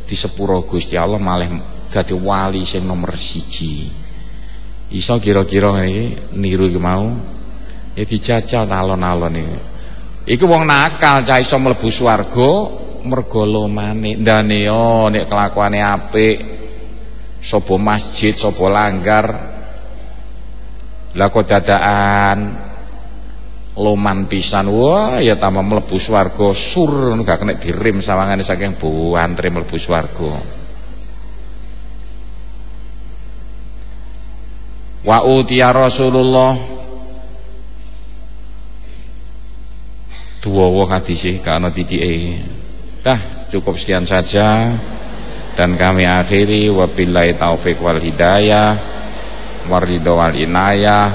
di sepuro Gusti Allah malih dadi wali sing nomor 1. Iso kira-kira ngene niru iki mau ya dijajal alon-alon iki. Iku wong nakal cah iso mlebu swarga mergo lomane. Ndane yo nek kelakuane apik sapa masjid sapa langgar lah kok dadaan loman pisan, wah ya tambah mlebu swarga sur gak kena dirim sawangane saking buantre mlebu swarga. Wa utiya Rasulullah. Duwawa hadise gak ana titike. Dah, cukup sekian saja dan kami akhiri wabillahi taufik wal hidayah waridho wal inayah.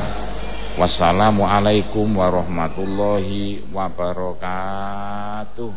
Wassalamualaikum warahmatullahi wabarakatuh.